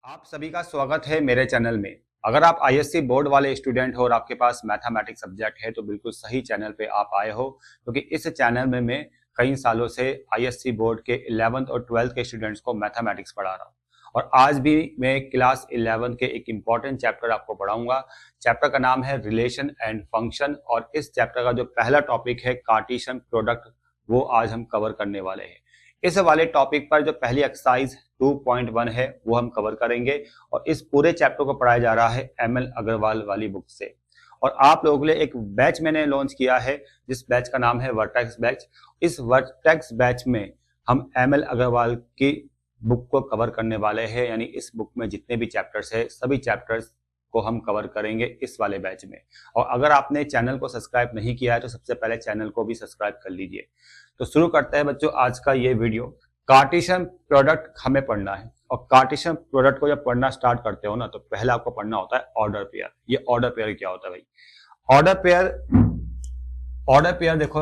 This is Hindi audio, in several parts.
आप सभी का स्वागत है मेरे चैनल में। अगर आप आईएससी बोर्ड वाले स्टूडेंट हो और आपके पास मैथमेटिक्स सब्जेक्ट है तो बिल्कुल सही चैनल पे आप आए हो, क्योंकि इस चैनल में मैं कई सालों से आईएससी बोर्ड के 11th और 12th के स्टूडेंट्स को मैथमेटिक्स पढ़ा रहा हूँ। और आज भी मैं क्लास 11 के एक इम्पॉर्टेंट चैप्टर आपको पढ़ाऊंगा। चैप्टर का नाम है रिलेशन एंड फंक्शन, और इस चैप्टर का जो पहला टॉपिक है कार्टेशियन प्रोडक्ट, वो आज हम कवर करने वाले हैं। इस वाले टॉपिक पर जो पहली एक्सरसाइज 2.1 है वो हम कवर करेंगे, और इस पूरे चैप्टर को पढ़ाया जा रहा है एमएल अग्रवाल वाली बुक से। और आप लोगों के लिए एक बैच मैंने लॉन्च किया है जिस बैच का नाम है वर्टेक्स बैच। इस वर्टेक्स बैच में हम एमएल अग्रवाल की बुक को कवर करने वाले हैं, यानी इस बुक में जितने भी चैप्टर्स है सभी चैप्टर्स को हम कवर करेंगे इस वाले बैच में। और अगर आपने चैनल को सब्सक्राइब नहीं किया है तो सबसे पहले चैनल को भी सब्सक्राइब कर लीजिए। तो शुरू करते हैं बच्चों आज का ये वीडियो। कार्टेशियन प्रोडक्ट हमें पढ़ना है, और कार्टेशियन प्रोडक्ट को जब पढ़ना स्टार्ट करते हो ना तो पहले आपको पढ़ना होता है ऑर्डर पेयर। ये ऑर्डर पेयर क्या होता है भाई? ऑर्डर पेयर देखो,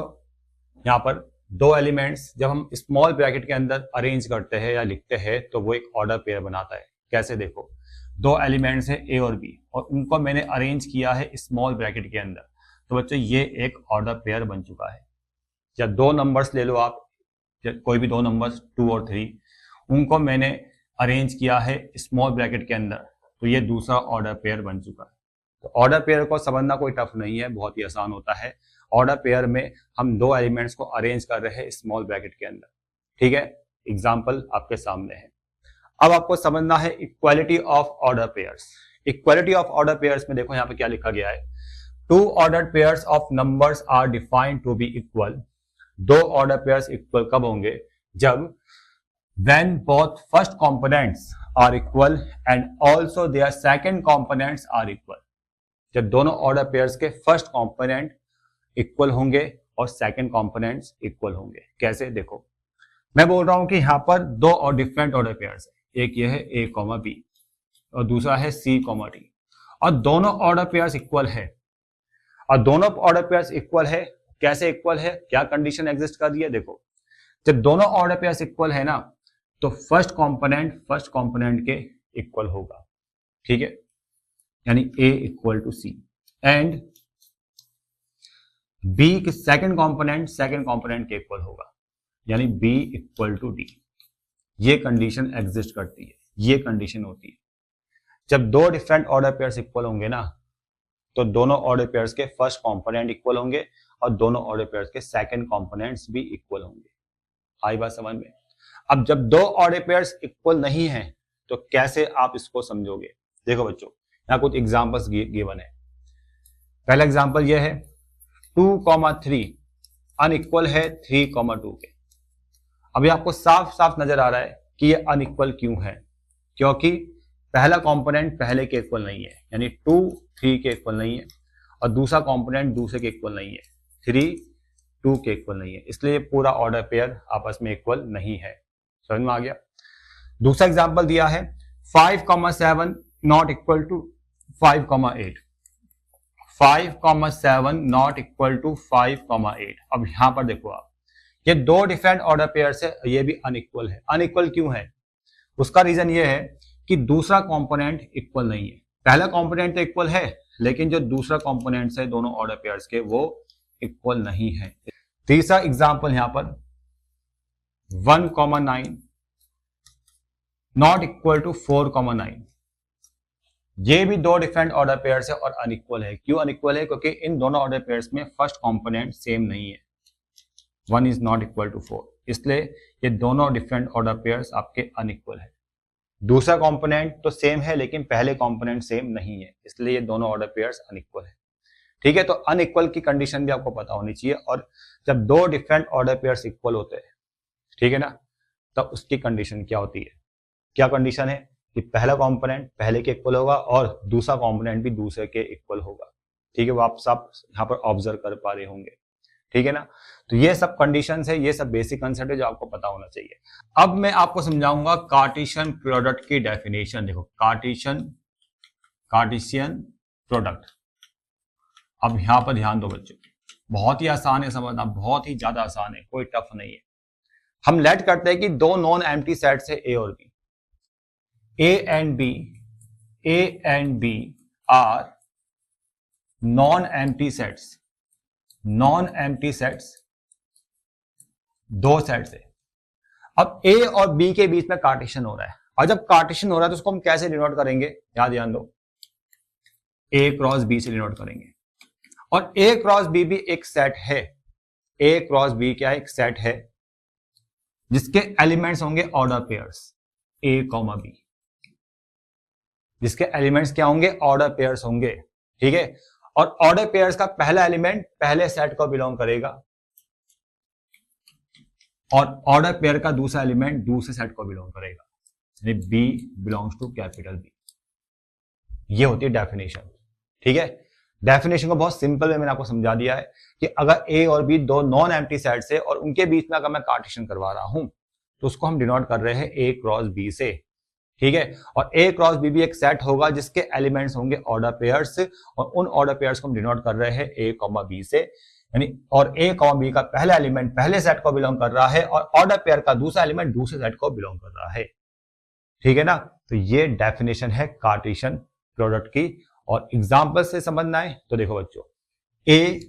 यहाँ पर दो एलिमेंट्स जब हम स्मॉल ब्रैकेट के अंदर अरेंज करते हैं या लिखते हैं तो वो एक ऑर्डर पेयर बनाता है। कैसे? देखो, दो एलिमेंट्स है ए और बी, और उनको मैंने अरेंज किया है स्मॉल ब्रैकेट के अंदर, तो बच्चों ये एक ऑर्डर पेयर बन चुका है। या दो नंबर्स ले लो आप, कोई भी दो नंबर्स 2 और 3, उनको मैंने अरेंज किया है स्मॉल ब्रैकेट के अंदर, तो ये दूसरा ऑर्डर पेयर बन चुका है। तो ऑर्डर पेयर को समझना कोई टफ नहीं है, बहुत ही आसान होता है। ऑर्डर पेयर में हम दो एलिमेंट्स को अरेंज कर रहे हैं स्मॉल ब्रैकेट के अंदर, ठीक है। एग्जाम्पल आपके सामने है। अब आपको समझना है equality of order pairs. Equality of order pairs में देखो यहाँ पे क्या लिखा गया है। Two ordered pairs of numbers are defined to be equal. दो ऑर्डर पेयर्स इक्वल कब होंगे? जब when both first components are equal and also their second components are equal। जब दोनों ऑर्डर पेयर्स के फर्स्ट कंपोनेंट इक्वल होंगे और सेकंड कंपोनेंट्स इक्वल होंगे। कैसे? देखो, मैं बोल रहा हूं कि यहाँ पर दो और डिफरेंट ऑर्डर पेयर्स है, एक ये है ए कॉमा बी और दूसरा है सी कॉमा डी, और दोनों ऑर्डर पेयर्स इक्वल है। और दोनों ऑर्डर पेयर्स इक्वल है, कैसे इक्वल है? क्या कंडीशन एग्जिस्ट कर रही है? देखो, जब दोनों ऑर्डर पेयर्स इक्वल है ना तो फर्स्ट कंपोनेंट के इक्वल होगा, ठीक है, यानी A equal to C, and B के सेकंड कंपोनेंट के इक्वल होगा, यानी बी इक्वल टू डी। ये कंडीशन एग्जिस्ट करती है, ये कंडीशन होती है। जब दो डिफरेंट ऑर्डर पेयर्स इक्वल होंगे ना तो दोनों ऑर्डर पेयर्स के फर्स्ट कंपोनेंट इक्वल होंगे और दोनों ऑर्डर पेयर्स के सेकंड कंपोनेंट्स भी इक्वल होंगे। आई बात समझ में? अब जब दो ऑर्डर पेयर्स इक्वल नहीं है तो कैसे आप इसको समझोगे? देखो बच्चों, यहाँ कुछ एग्जांपल्स गिवन है। पहला एग्जांपल ये है 2,3 अनइक्वल है 3,2 के। अभी आपको साफ साफ नजर आ रहा है कि ये अनइक्वल क्यों है, क्योंकि पहला कंपोनेंट पहले के इक्वल नहीं है, यानी 2 3 के इक्वल नहीं है, और दूसरा कंपोनेंट दूसरे के इक्वल नहीं है, 3 2 के इक्वल नहीं है, इसलिए पूरा ऑर्डर पेयर आपस में इक्वल नहीं है। समझ में आ गया? दूसरा एग्जांपल दिया है 5,7 not equal to 5,8। 5,7 not equal to 5,8। अब यहां पर देखो आप, ये दो डिफरेंट ऑर्डर पेयर से ये भी अनइक्वल है। अनइक्वल क्यों है? उसका रीजन ये है कि दूसरा कंपोनेंट इक्वल नहीं है। पहला कंपोनेंट तो इक्वल है, लेकिन जो दूसरा कंपोनेंट है दोनों ऑर्डर पेयर्स के वो इक्वल नहीं है। तीसरा एग्जांपल यहां पर 1,9 नॉट इक्वल टू 4,9। ये भी दो डिफरेंट ऑर्डर पेयर्स है और अनइक्वल है। क्यों अनइक्वल है? क्योंकि इन दोनों ऑर्डर पेयर्स में फर्स्ट कंपोनेंट सेम नहीं है, 1 इज नॉट इक्वल टू 4, इसलिए ये दोनों डिफरेंट ऑर्डर पेयर्स आपके अनइक्वल है। दूसरा कंपोनेंट तो सेम है लेकिन पहले कंपोनेंट सेम नहीं है, इसलिए ये दोनों ऑर्डर पेयर्स अनइक्वल है, ठीक है। तो अनइक्वल की कंडीशन भी आपको पता होनी चाहिए। और जब दो डिफरेंट ऑर्डर पेयर्स इक्वल होते हैं, ठीक है ना, तब उसकी कंडीशन क्या होती है? क्या कंडीशन है? कि पहला कंपोनेंट पहले के इक्वल होगा और दूसरा कंपोनेंट भी दूसरे के इक्वल होगा, ठीक है। वो आप सब यहाँ पर ऑब्जर्व कर पा रहे होंगे, ठीक है ना। तो ये सब कंडीशंस है, ये सब बेसिक कंसेप्ट है जो आपको पता होना चाहिए। अब मैं आपको समझाऊंगा कार्टेशियन प्रोडक्ट की डेफिनेशन। देखो, कार्टेशियन प्रोडक्ट। अब यहां पर ध्यान दो बच्चों, बहुत ही आसान है समझना, बहुत ही ज्यादा आसान है, कोई टफ नहीं है। हम लेट करते हैं कि दो नॉन एम्प्टी सेट्स है ए और B. A and B are non empty sets, non empty sets, दो सेट्स है। अब ए और बी के बीच में कार्टेशियन हो रहा है, और जब कार्टेशियन हो रहा है तो उसको हम कैसे डिनोट करेंगे, याद ध्यान दो, ए क्रॉस बी से डिनोट करेंगे। और ए क्रॉस बी भी एक सेट है, ए क्रॉस बी क्या है, एक सेट है जिसके एलिमेंट्स होंगे ऑर्डर पेयर्स ए कॉमा बी, जिसके एलिमेंट्स क्या होंगे, ऑर्डर पेयर्स होंगे, ठीक है। और ऑर्डर पेयर्स का पहला एलिमेंट पहले सेट को बिलोंग करेगा, और ऑर्डर पेयर का दूसरा एलिमेंट दूसरे सेट को बिलोंग करेगा, यानी B belongs to capital B. ये होती है डेफिनेशन, ठीक है। डेफिनेशन को बहुत सिंपल में मैंने आपको समझा दिया है कि अगर ए और बी दो नॉन एम्प्टी सेट्स है और उनके बीच में अगर मैं कार्टेशियन करवा रहा हूं तो उसको हम डिनोट कर रहे हैं ए क्रॉस बी से, ठीक है। और ए क्रॉस बी भी एक सेट होगा जिसके एलिमेंट्स होंगे ऑर्डर पेयर्स, और उन ऑर्डर पेयर्स को हम डिनोट कर रहे हैं ए कॉमा बी से, यानी और ए कॉमा बी का पहला एलिमेंट पहले सेट को बिलोंग कर रहा है और ऑर्डर पेयर का दूसरा एलिमेंट दूसरे सेट को बिलोंग कर रहा है, ठीक है ना। तो ये डेफिनेशन है कार्टेशियन प्रोडक्ट की। और एग्जांपल से समझना है तो देखो बच्चों, ए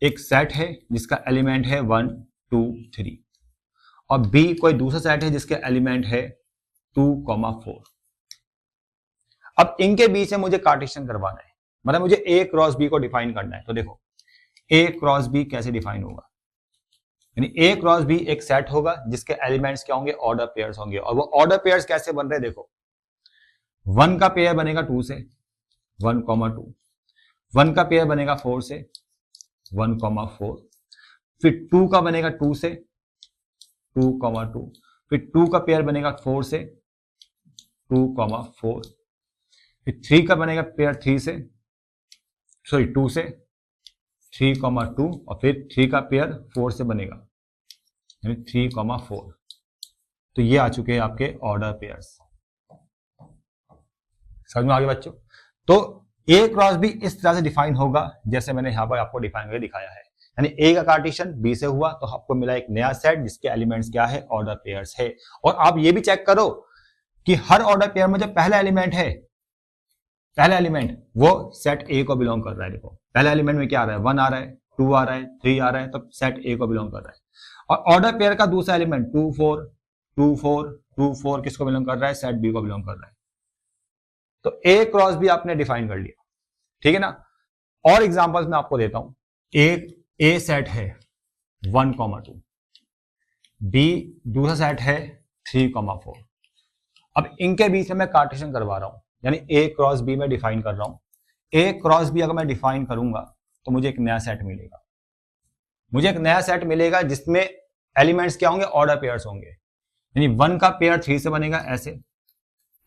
एक सेट है जिसका एलिमेंट है 1 2 3, और बी कोई दूसरा सेट है जिसके एलिमेंट है 2, 4। अब इनके बीच में मुझे कार्टेशियन करवाना है, मतलब मुझे ए क्रॉस बी को डिफाइन करना है। तो देखो ए क्रॉस बी कैसे डिफाइन होगा, यानी ए क्रॉस बी एक सेट होगा जिसके एलिमेंट्स क्या होंगे, ऑर्डर पेयर्स होंगे। और वो ऑर्डर पेयर्स कैसे बन रहे हैं, देखो 1 का पेयर बनेगा 2 से 1, 2, 1 का पेयर बनेगा 4 से 1, 4, फिर 2 का बनेगा 2 से 2, 2, फिर 2 का पेयर बनेगा 4 से 2, 4, फिर 3 का बनेगा पेयर 2 से 3, 2, और फिर 3 का पेयर 4 से बनेगा, यानी 3, 4। तो ये आ चुके हैं आपके ऑर्डर पेयर्स, समझ में आ गया बच्चों। तो ए क्रॉस बी इस तरह से डिफाइन होगा जैसे मैंने यहां पर आपको डिफाइन करके दिखाया है, यानी ए का कार्टेशियन बी से हुआ तो आपको मिला एक नया सेट जिसके एलिमेंट्स क्या है, ऑर्डर पेयर्स है। और आप ये भी चेक करो कि हर ऑर्डर पेयर में जो पहला एलिमेंट है, पहला एलिमेंट वो सेट ए को बिलोंग कर रहा है। देखो पहला एलिमेंट में क्या आ रहा है, 1 आ रहा है, 2 आ रहा है, 3 आ रहा है, तो सेट ए को बिलोंग कर रहा है। और ऑर्डर पेयर का दूसरा एलिमेंट 2 4 2 4 2 4 किसको बिलोंग कर रहा है, सेट बी को बिलोंग कर रहा है। तो ए क्रॉस बी आपने डिफाइन कर लिया, ठीक है ना। और एग्जांपल्स मैं आपको देता हूं, ए सेट है 1, 2, बी दूसरा सेट है 3, 4। अब इनके बीच में मैं कार्टेशियन करवा रहा हूं, यानी ए क्रॉस बी में डिफाइन कर रहा हूं। ए क्रॉस बी अगर मैं डिफाइन करूंगा तो मुझे एक नया सेट मिलेगा, मुझे एक नया सेट मिलेगा जिसमें एलिमेंट्स क्या होंगे, ऑर्डर पेयर्स होंगे। यानी 1 का पेयर 3 से बनेगा, ऐसे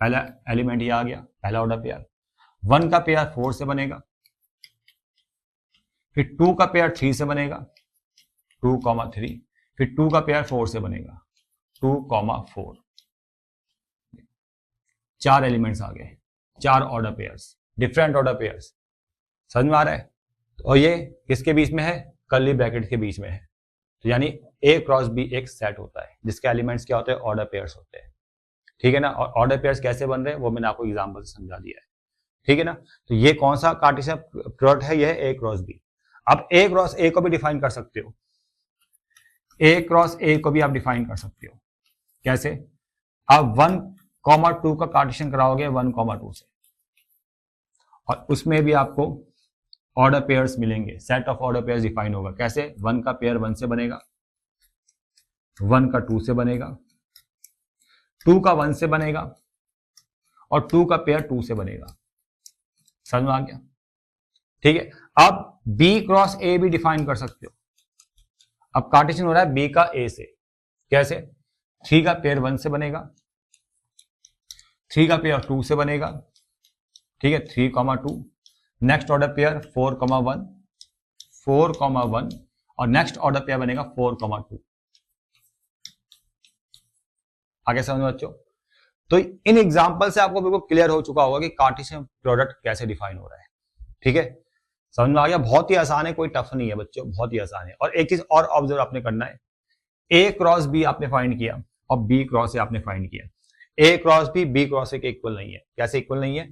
पहला एलिमेंट ये आ गया, पहला ऑर्डर पेयर। 1 का पेयर 4 से बनेगा, फिर 2 का पेयर 3 से बनेगा 2, 3, फिर 2 का पेयर 4 से बनेगा 2, 4। 4 एलिमेंट्स आ गए, 4 order pairs, different order pairs, समझ में आ रहा है। और ये किसके बीच में है, कर्ली ब्रैकेट के बीच में है। तो यानी ए क्रॉस बी एक सेट होता है जिसके एलिमेंट्स क्या होते हैं, ऑर्डर पेयर्स होते हैं, ठीक है ना। और ऑर्डर पेयर्स कैसे बन रहे हैं वो मैंने आपको एग्जांपल से समझा दिया है, ठीक है ना। तो ये कौन सा कार्टेशियन प्रोडक्ट है, ये है ए क्रॉस बी। अब ए क्रॉस ए को भी डिफाइन कर सकते हो, ए क्रॉस ए को भी आप डिफाइन कर सकते हो। कैसे, आप 1, 2 का कार्टेशियन कराओगे 1, 2 से, और उसमें भी आपको ऑर्डर पेयर्स मिलेंगे, set of order pairs define होगा। कैसे, 1 का पेयर 1 से बनेगा, 1 का 2 से बनेगा, 2 का 1 से बनेगा, और 2 का पेयर 2 से बनेगा। समझ में आ गया, ठीक है। अब B क्रॉस A भी डिफाइन कर सकते हो। अब कार्टेशियन हो रहा है B का A से, कैसे, 3 का पेयर 1 से बनेगा, 3 का पेयर 2 से बनेगा, ठीक है, 3, 2। नेक्स्ट ऑर्डर पेयर 4, 1, 4, 1, और नेक्स्ट ऑर्डर पेयर बनेगा 4, 2। आगे समझ में बच्चों। तो इन एग्जांपल से आपको बिल्कुल क्लियर हो चुका होगा कि कार्टेशियन प्रोडक्ट कैसे डिफाइन हो रहा है, ठीक है, समझ में आ गया। बहुत ही आसान है, कोई टफ नहीं है बच्चों, बहुत ही आसान है। और एक चीज और ऑब्जर्व आपने करना है, ए क्रॉस बी आपने फाइंड किया और बी क्रॉस ए आपने फाइंड किया। ए क्रॉस बी क्रॉस ए के इक्वल नहीं है। कैसे इक्वल नहीं है?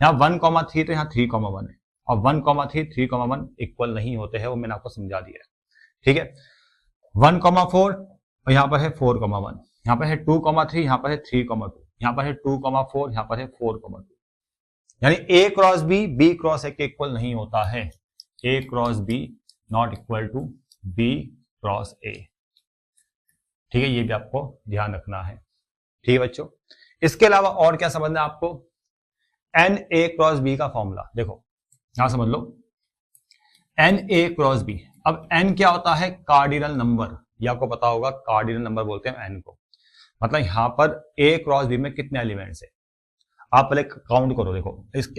यहाँ 1,3 तो यहाँ 3,1 है, और 1,3 3,1 इक्वल नहीं होते हैं, वो मैंने आपको समझा दिया है। ठीक है, 1,4 और यहाँ पर है 4,1, यहाँ पर है 2,3, यहाँ पर है 3,2, यहाँ पर है 2,4, यहाँ पर है 4,2। यानी A cross B cross A के इक्वल नहीं होता है। A cross B not equal to B cross A. ठीक है, ये भी आपको ध्यान रखना है। ठीक है बच्चों, इसके अलावा और क्या समझना है आपको? एन ए क्रॉस बी का फॉर्मूला देखो, यहां समझ लो, एन ए क्रॉस बी। अब एन क्या होता है? Cardinal number. ये आपको पता होगा, कार्डिनल नंबर बोलते हैं एन को। मतलब यहां पर ए क्रॉस बी में कितने एलिमेंट्स है, आप पहले काउंट करो। देखो,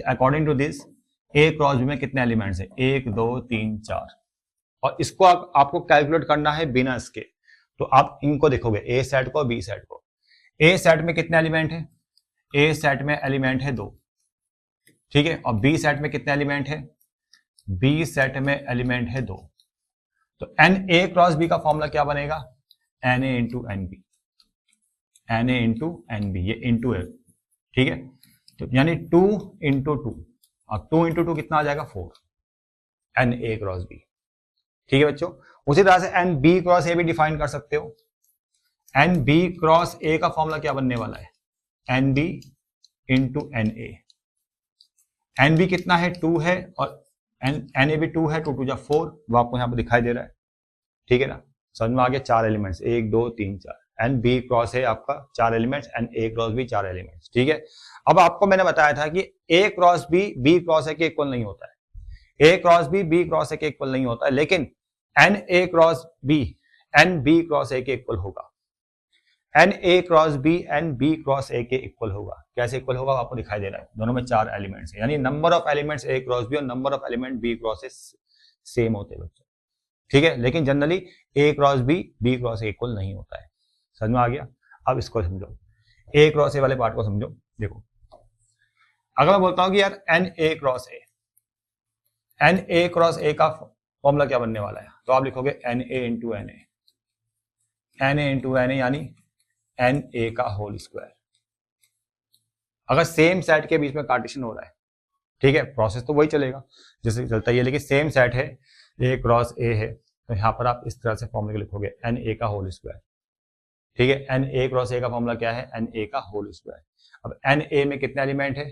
according to this A cross B में कितने एलिमेंट्स है? 1 2 3 4। और इसको आपको कैलकुलेट करना है बिना इसके। तो आप इनको देखोगे, ए सेट को, बी सेट को। ए सेट में कितने एलिमेंट है? ए सेट में एलिमेंट है 2। ठीक है, और बी सेट में कितने एलिमेंट है? बी सेट में एलिमेंट है 2। तो एन ए क्रॉस बी का फॉर्मूला क्या बनेगा? N A into n B. N A into n B, ये इंटू है। ठीक है, तो यानी 2 इंटू 2, और 2 इंटू 2 कितना आ जाएगा? 4। N A cross B. ठीक है बच्चों, उसी तरह से एन बी क्रॉस ए भी डिफाइन कर सकते हो। एन बी क्रॉस ए का फॉर्मूला क्या बनने वाला है? N B into n A. N B कितना है? 2 है, और एन ए भी 2 है, 2 2 जा 4, वो आपको यहाँ पर दिखाई दे रहा है। ठीक है ना, समझ में आ गया? 4 एलिमेंट्स, 1 2 3 4। एन बी क्रॉस है आपका 4 elements, n A cross B 4 elements. ठीक है, अब आपको मैंने बताया था कि A cross B cross A के इक्वल नहीं होता है। A cross B cross A के इक्वल नहीं होता है, लेकिन n A cross B n B cross A के इक्वल होगा। N A cross B n B cross A के इक्वल होगा। कैसे इक्वल होगा? आपको दिखाई दे रहा है, दोनों में 4 एलिमेंट्स है, यानी number of elements A cross B और number of element B cross A same होते हैं बच्चों। ठीक है, लेकिन generally A cross B cross A equal नहीं होता है। समझ में आ गया? अब इसको समझो, ए क्रॉस ए वाले पार्ट को समझो। देखो, अगर मैं बोलता हूं कि यार एन ए क्रॉस ए का फॉर्मूला क्या बनने वाला है, तो आप लिखोगे n A into n A. N A into n A यानी एन ए का होल स्क्वायर। अगर सेम सेट के बीच में कार्टेशियन हो रहा है, ठीक है, प्रोसेस तो वही चलेगा जैसे चलता ही है, लेकिन सेम सेट है, ए क्रॉस ए है, तो यहां पर आप इस तरह से फॉर्मूला लिखोगे एन ए का होल स्क्वायर। ठीक है, एन ए क्रॉस ए का फॉर्मूला क्या है? एन ए का होल स्क्वायर। अब एन ए में कितने एलिमेंट है?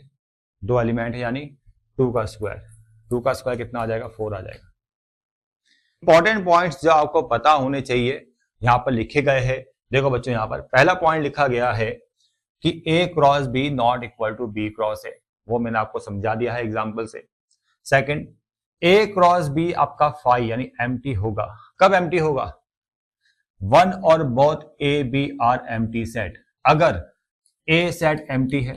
2 एलिमेंट है, यानी 2 का स्क्वायर। 2 का स्क्वायर कितना आ जाएगा? 4 आ जाएगा। इंपॉर्टेंट पॉइंट्स जो आपको पता होने चाहिए यहां पर लिखे गए हैं। देखो बच्चों, यहां पर पहला पॉइंट लिखा गया है कि A cross B not equal to B cross A, वो मैंने आपको समझा दिया है एग्जाम्पल से। सेकंड, ए क्रॉस बी आपका फाई यानी एम्प्टी होगा। कब एम्प्टी होगा? वन और both A B are empty set. अगर ए सेट एम्प्टी है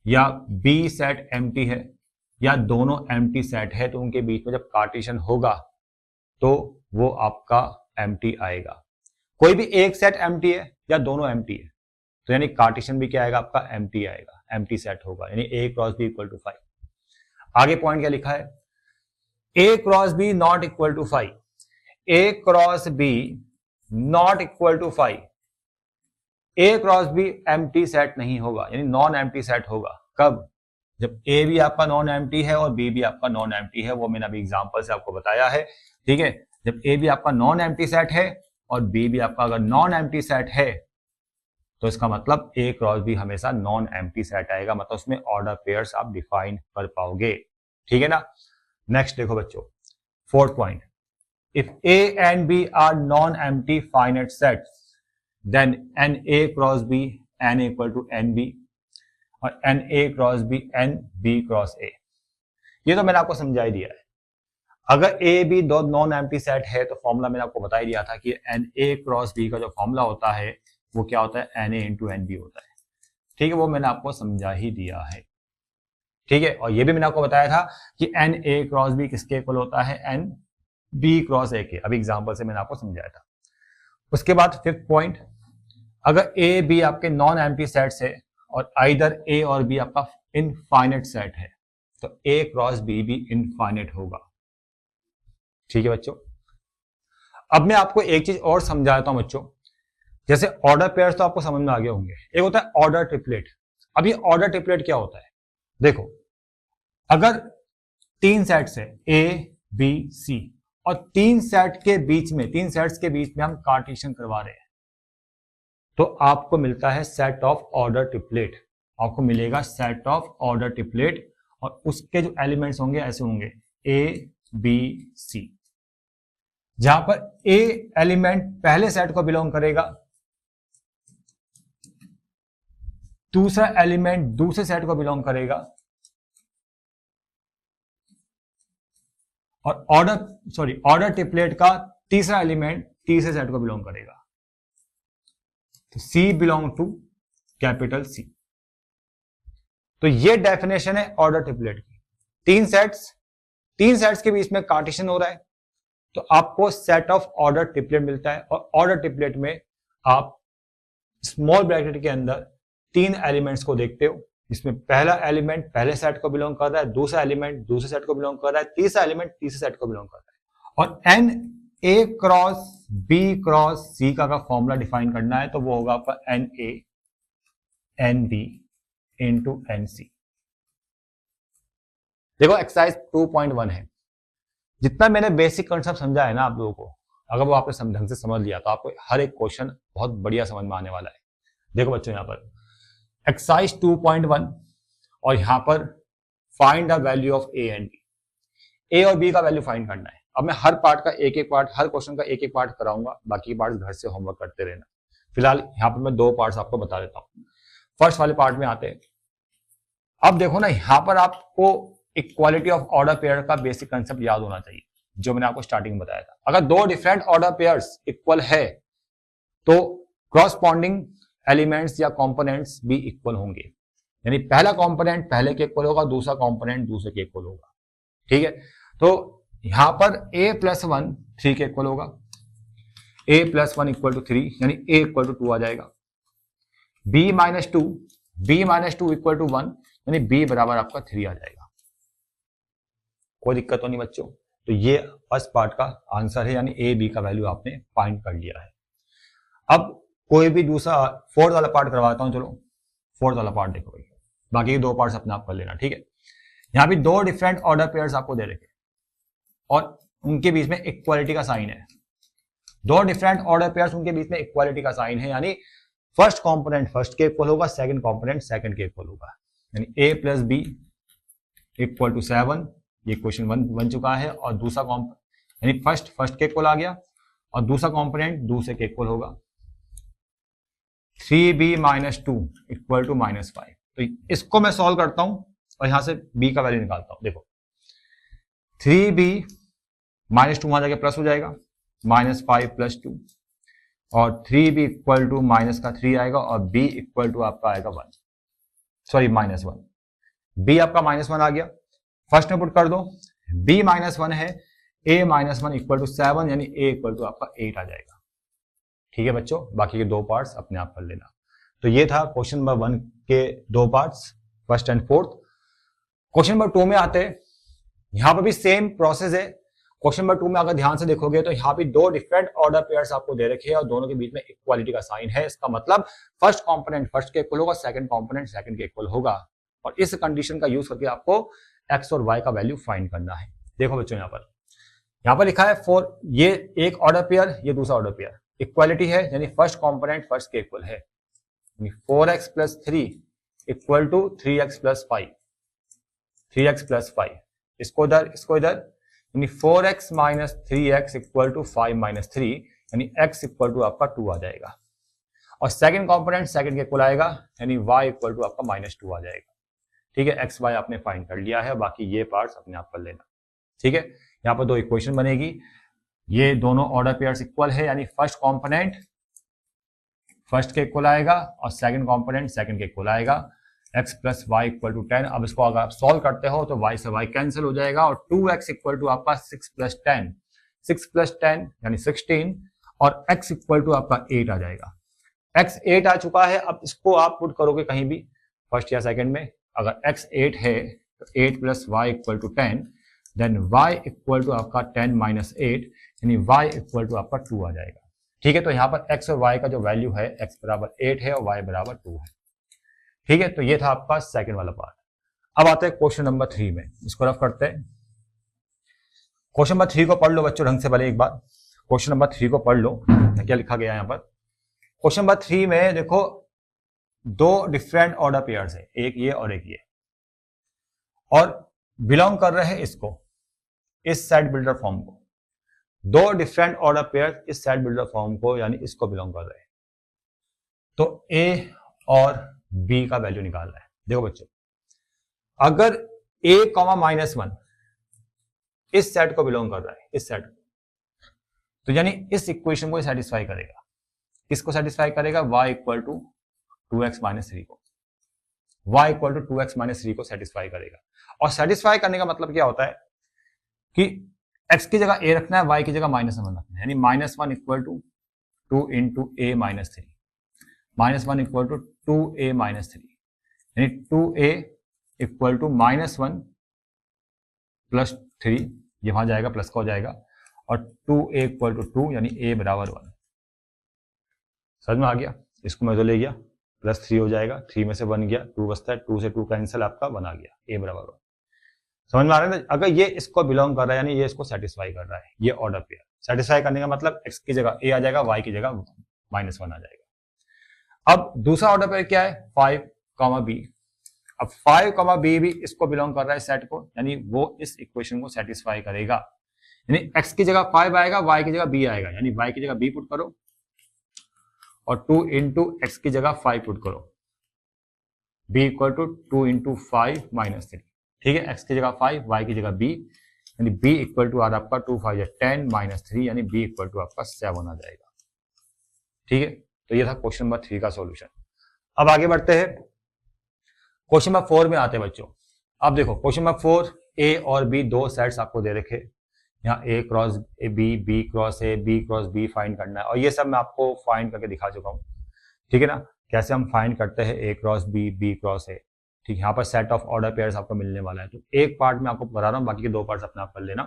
या बी सेट एम्प्टी है या दोनों एम्प्टी सेट है, तो उनके बीच में जब कार्टेशियन होगा तो वो आपका एम्प्टी आएगा। कोई भी एक सेट एम्प्टी है या दोनों एम्प्टी है, तो यानी कार्टेशियन भी क्या आएगा? आपका एम्प्टी आएगा, एम्प्टी सेट होगा, यानी A cross B equal to 5। आगे पॉइंट क्या लिखा है? A cross B not equal to 5। A cross B not equal to 5। A cross B empty set नहीं होगा, यानी नॉन एम्प्टी सेट होगा। कब? जब ए भी आपका नॉन एम्प्टी है और बी भी आपका नॉन एम्प्टी है, वो मैंने अभी एग्जांपल से आपको बताया है। ठीक है, जब ए भी आपका नॉन एम्प्टी सेट है और बी भी आपका अगर नॉन एम्प्टी सेट है, तो इसका मतलब ए क्रॉस बी हमेशा नॉन एम्प्टी सेट आएगा, मतलब उसमें ऑर्डर पेयर्स आप डिफाइन कर पाओगे। ठीक है ना। नेक्स्ट देखो बच्चों, 4th point, if A and B are non empty finite sets then n A cross B n equal to n B और n A cross B n B cross A. ये तो मैंने आपको समझा ही दिया है। अगर ए बी दो नॉन एम्प्टी सेट है तो फॉर्मूला मैंने आपको बता ही दिया था कि एन ए क्रॉस बी का जो फॉर्मूला होता है वो क्या होता है? N A into n B होता है। ठीक है, वो मैंने आपको समझा ही दिया है। ठीक है, और ये भी मैंने आपको बताया था कि एन ए क्रॉस बी किसके इक्वल होता है? एन बी क्रॉस ए के। अभी एग्जांपल से मैंने आपको समझाया था। उसके बाद 5th पॉइंट, अगर ए बी आपके नॉन एम्प्टी सेट्स है और आइदर ए और बी आपका इनफाइनाइट सेट है, तो ए क्रॉस बी भी इनफाइनाइट होगा। ठीक है बच्चों, अब मैं आपको एक चीज और समझाता हूं बच्चों। जैसे ऑर्डर पेयर्स तो आपको समझ में आ गए होंगे, एक होता है ऑर्डर ट्रिपलेट। अब ये ऑर्डर ट्रिपलेट क्या होता है, देखो अगर 3 सेट्स है ए बी सी और 3 सेट्स के बीच में हम कार्टेशियन करवा रहे हैं, तो आपको मिलता है सेट ऑफ ऑर्डर ट्रिपलेट। आपको मिलेगा सेट ऑफ ऑर्डर ट्रिपलेट और उसके जो एलिमेंट्स होंगे ऐसे होंगे ए बी सी, जहां पर ए एलिमेंट पहले सेट को बिलोंग करेगा, दूसरा एलिमेंट दूसरे सेट को बिलोंग करेगा और ऑर्डर ट्रिपलेट का तीसरा एलिमेंट तीसरे सेट को बिलोंग करेगा। तो सी बिलोंग टू कैपिटल सी। तो ये डेफिनेशन है ऑर्डर ट्रिपलेट की। 3 सेट्स के बीच में कार्टेशियन हो रहा है तो आपको सेट ऑफ ऑर्डर ट्रिपलेट मिलता है और ऑर्डर ट्रिपलेट में आप स्मॉल ब्रैकेट के अंदर 3 एलिमेंट्स को देखते हो, जिसमें पहला एलिमेंट पहले सेट को बिलोंग कर रहा है, दूसरा एलिमेंट दूसरे सेट को बिलोंग कर रहा है, तीसरा एलिमेंट तीसरे सेट को बिलोंग कर रहा है। और n A cross B cross C का अगर फॉर्मूला डिफाइन करना है तो वो होगा आपका n A n B into n C. देखो एक्सरसाइज 2.1 है, जितना मैंने बेसिक कॉन्सेप्ट समझा है ना आप लोगों को, अगर वो आपने ढंग से समझ लिया तो आपको हर एक क्वेश्चन बहुत बढ़िया समझ में आने वाला है। देखो बच्चों यहाँ पर एक्सरसाइज 2.1 और यहां पर find the value of A and B. A और बी का वैल्यू फाइंड करना है। अब मैं हर पार्ट का एक एक पार्ट, हर क्वेश्चन का एक एक पार्ट कराऊंगा, बाकी पार्ट घर से होमवर्क करते रहना। फिलहाल यहाँ पर मैं 2 पार्ट्स आपको बता देता हूँ। फर्स्ट वाले पार्ट में आते हैं। अब देखो ना, यहाँ पर आपको इक्वालिटी ऑफ ऑर्डर पेयर का बेसिक कंसेप्ट याद होना चाहिए, जो मैंने आपको स्टार्टिंग में बताया था। अगर 2 डिफरेंट ऑर्डर पेयर्स इक्वल है तो क्रॉसपॉन्डिंग एलिमेंट्स या कंपोनेंट्स भी इक्वल होंगे, यानी पहला कंपोनेंट पहले के इक्वल होगा, दूसरा कंपोनेंट दूसरे के इक्वल होगा। ठीक है, तो यहां पर a + 1 3 के इक्वल होगा, a + 1 = 3 यानी a = 2 आ जाएगा। b - 2 = 1 यानी b बराबर आपका 3 आ जाएगा। कोई दिक्कत तो नहीं बच्चों। तो ये फर्स्ट पार्ट का आंसर है, यानी a b का वैल्यू आपने फाइंड कर लिया है। अब कोई भी दूसरा फोर्थ वाला पार्ट करवाता हूं। चलो फोर्थ वाला पार्ट देखो भाई, बाकी के 2 पार्ट्स अपने आप कर लेना। ठीक है, यहां भी 2 डिफरेंट ऑर्डर पेयर्स आपको दे रखे और उनके बीच में इक्वालिटी का साइन है। 2 डिफरेंट ऑर्डर पेयर्स, उनके बीच में इक्वालिटी का साइन है, यानी फर्स्ट कंपोनेंट फर्स्ट के इक्वल होगा, सेकंड कंपोनेंट सेकंड के इक्वल होगा। यानी a + b = 7, ये क्वेश्चन 1 बन चुका है। और दूसरा कंपोनेंट यानी फर्स्ट के इक्वल आ गया और दूसरा कंपोनेंट दूसरे के इक्वल होगा। 3b - 2 = -5। तो इसको मैं सॉल्व करता हूं और यहां से b का वैल्यू निकालता हूं। देखो 3b - 2 वहां जाके प्लस हो जाएगा, -5 + 2 और 3b = माइनस का 3 आएगा और b = आपका आएगा 1, सॉरी -1। b आपका -1 आ गया, फर्स्ट में पुट कर दो। b -1 है, a - 1 = 7 यानी a = आपका 8 आ जाएगा। ठीक है बच्चों, बाकी के 2 पार्ट्स अपने आप कर लेना। तो ये था क्वेश्चन नंबर 1 के 2 parts, first and fourth. Question number 2 में आते हैं। यहां पर भी सेम प्रोसेस है। क्वेश्चन नंबर 2 में अगर ध्यान से देखोगे तो यहाँ भी 2 डिफरेंट ऑर्डर पेयर्स आपको दे रखे हैं और दोनों के बीच में इक्वालिटी का साइन है। इसका मतलब फर्स्ट कंपोनेंट फर्स्ट के इक्वल होगा, सेकंड कंपोनेंट सेकंड के इक्वल होगा। और इस कंडीशन का यूज करके आपको x और y का वैल्यू फाइंड करना है। देखो बच्चों, यहाँ पर लिखा है फॉर, ये एक ऑर्डर पेयर, ये दूसरा ऑर्डर पेयर, इक्वालिटी है यानी फर्स्ट कंपोनेंट फर्स्ट के इक्वल है। 4x + 3 = 3x + 5, 3x + 5, इसको इधर यानी 4x - 3x = 5 - 3 यानी x = आपका 2 आ जाएगा। और सेकंड कंपोनेंट सेकंड के इक्वल आएगा यानी y = आपका -2 आ जाएगा। ठीक है, x y आपने फाइंड कर लिया है, बाकी ये पार्ट्स अपने आप कर लेना। ठीक है, यहाँ पर 2 इक्वेशन बनेगी। ये दोनों ऑर्डर पेयर्स इक्वल है यानी फर्स्ट कंपोनेंट फर्स्ट के इक्वल आएगा और सेकंड कंपोनेंट सेकंड के इक्वल आएगा। x + y = 10। अब इसको अगर आप सॉल्व करते हो तो y से y कैंसिल हो जाएगा और 2x = आपका 6 + 10, 6 + 10 यानी 16 और x = आपका 8 आ जाएगा। x 8 आ चुका है। अब इसको आप पुट करोगे कहीं भी फर्स्ट या सेकंड में, अगर x 8 है तो 8 + y = 10, देन y = आपका 10 - 8 यानी y = आपका 2 आ जाएगा। ठीक है, तो यहाँ पर x और y का जो वैल्यू है, x बराबर 8 है और y बराबर 2 है। ठीक है, तो ये था आपका सेकंड वाला पार्ट। अब आते हैं क्वेश्चन नंबर 3 में, इसको रफ करते हैं। क्वेश्चन नंबर 3 को पढ़ लो बच्चों ढंग से भले एक बार। क्वेश्चन नंबर 3 को पढ़ लो, क्या लिखा गया है यहाँ पर। क्वेश्चन नंबर 3 में देखो दो डिफरेंट ऑर्डर पेयर्स है, एक ये और एक ये, और बिलोंग कर रहे हैं इसको, इस सेट बिल्डर फॉर्म को। दो डिफरेंट ऑर्डर पेयर इस सेट बिल्डर फॉर्म को यानी इसको बिलोंग कर रहे हैं। तो ए और बी का वैल्यू निकालना है। देखो बच्चों, अगर a -1 इस सेट को बिलोंग कर रहा है, इस सेट को, तो यानी इस इक्वेशन को सेटिस्फाई करेगा। किसको सेटिस्फाई करेगा? y इक्वल टू 2x - 3 को। y इक्वल टू 2x - 3 को सेटिस्फाई करेगा। और सेटिस्फाई करने का मतलब क्या होता है कि x की जगह a रखना है, y की जगह -1 रखना है, यानी -1 equal to 2 into a - 3, -1 equal to 2a - 3, यानी 2a इक्वल टू -1 प्लस 3, ये वहां जाएगा प्लस का हो जाएगा, और 2a इक्वल टू 2 यानी a बराबर 1। समझ में आ गया? इसको मैं तो ले गया, प्लस 3 हो जाएगा, 3 में से 1 गया, 2 बचता है, 2 से 2 कैंसिल, आपका 1 आ गया, a बराबर 1। समझ में आ रहा है? अगर ये इसको बिलोंग कर रहा है यानी ये इसको सेटिस्फाई कर रहा है, ये ऑर्डर पेयर। सेटिस्फाई करने का मतलब x की जगह a आ जाएगा, y की जगह -1 आ जाएगा। अब दूसरा ऑर्डर पेयर क्या है? 5, b। अब 5, b भी इसको बिलोंग कर रहा है सेट को, यानी वो इस इक्वेशन को सेटिस्फाई करेगा। यानी x की जगह 5 आएगा, y की जगह b आएगा, यानी y की जगह b पुट करो और 2 इंटू एक्स की जगह 5 पुट करो, b इक्वल टू 2 इंटू 5 - 3। ठीक है, x की जगह 5, y की जगह b, यानी b इक्वल टू आपका 2 5 10 -3, यानी b इक्वल टू आपका 7 आ जाएगा। ठीक है, तो ये था क्वेश्चन नंबर 3 का सॉल्यूशन। अब आगे बढ़ते हैं, क्वेश्चन नंबर 4 में आते हैं बच्चों। अब देखो क्वेश्चन नंबर 4, a और b दो सेट्स आपको दे रखे, यहाँ a cross b, b cross a, b cross b find करना है, और ये सब मैं आपको फाइंड करके दिखा चुका हूँ। ठीक है ना, कैसे हम फाइंड करते हैं a cross b, b cross a। ठीक, यहाँ पर सेट ऑफ ऑर्डर पेयर्स आपको मिलने वाला है। तो एक पार्ट में आपको बता रहा हूँ, बाकी के दो पार्ट्स अपने आप कर लेना।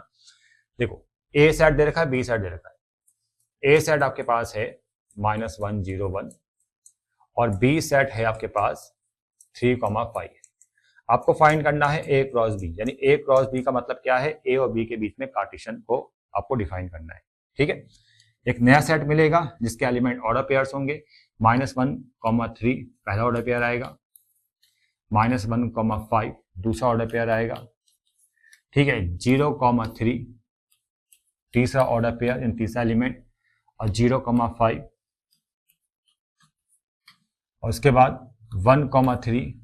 देखो a सेट दे रखा है, b सेट दे रखा है। a सेट आपके पास है -1 0 1 और b सेट है आपके पास 3, 5। आपको फाइंड करना है a क्रॉस b, यानी a क्रॉस b का मतलब क्या है? a और b के बीच में कार्टेशियन को आपको डिफाइन करना है। ठीक है, एक नया सेट मिलेगा जिसके एलिमेंट ऑर्डर पेयर्स होंगे। -1, 3 पहला ऑर्डर पेयर आएगा, -1, 5 दूसरा ऑर्डर पेयर आएगा। ठीक है, 0, 3 तीसरा ऑर्डर पेयर इन तीसरा एलिमेंट, और 0, 5 और उसके बाद 1, 3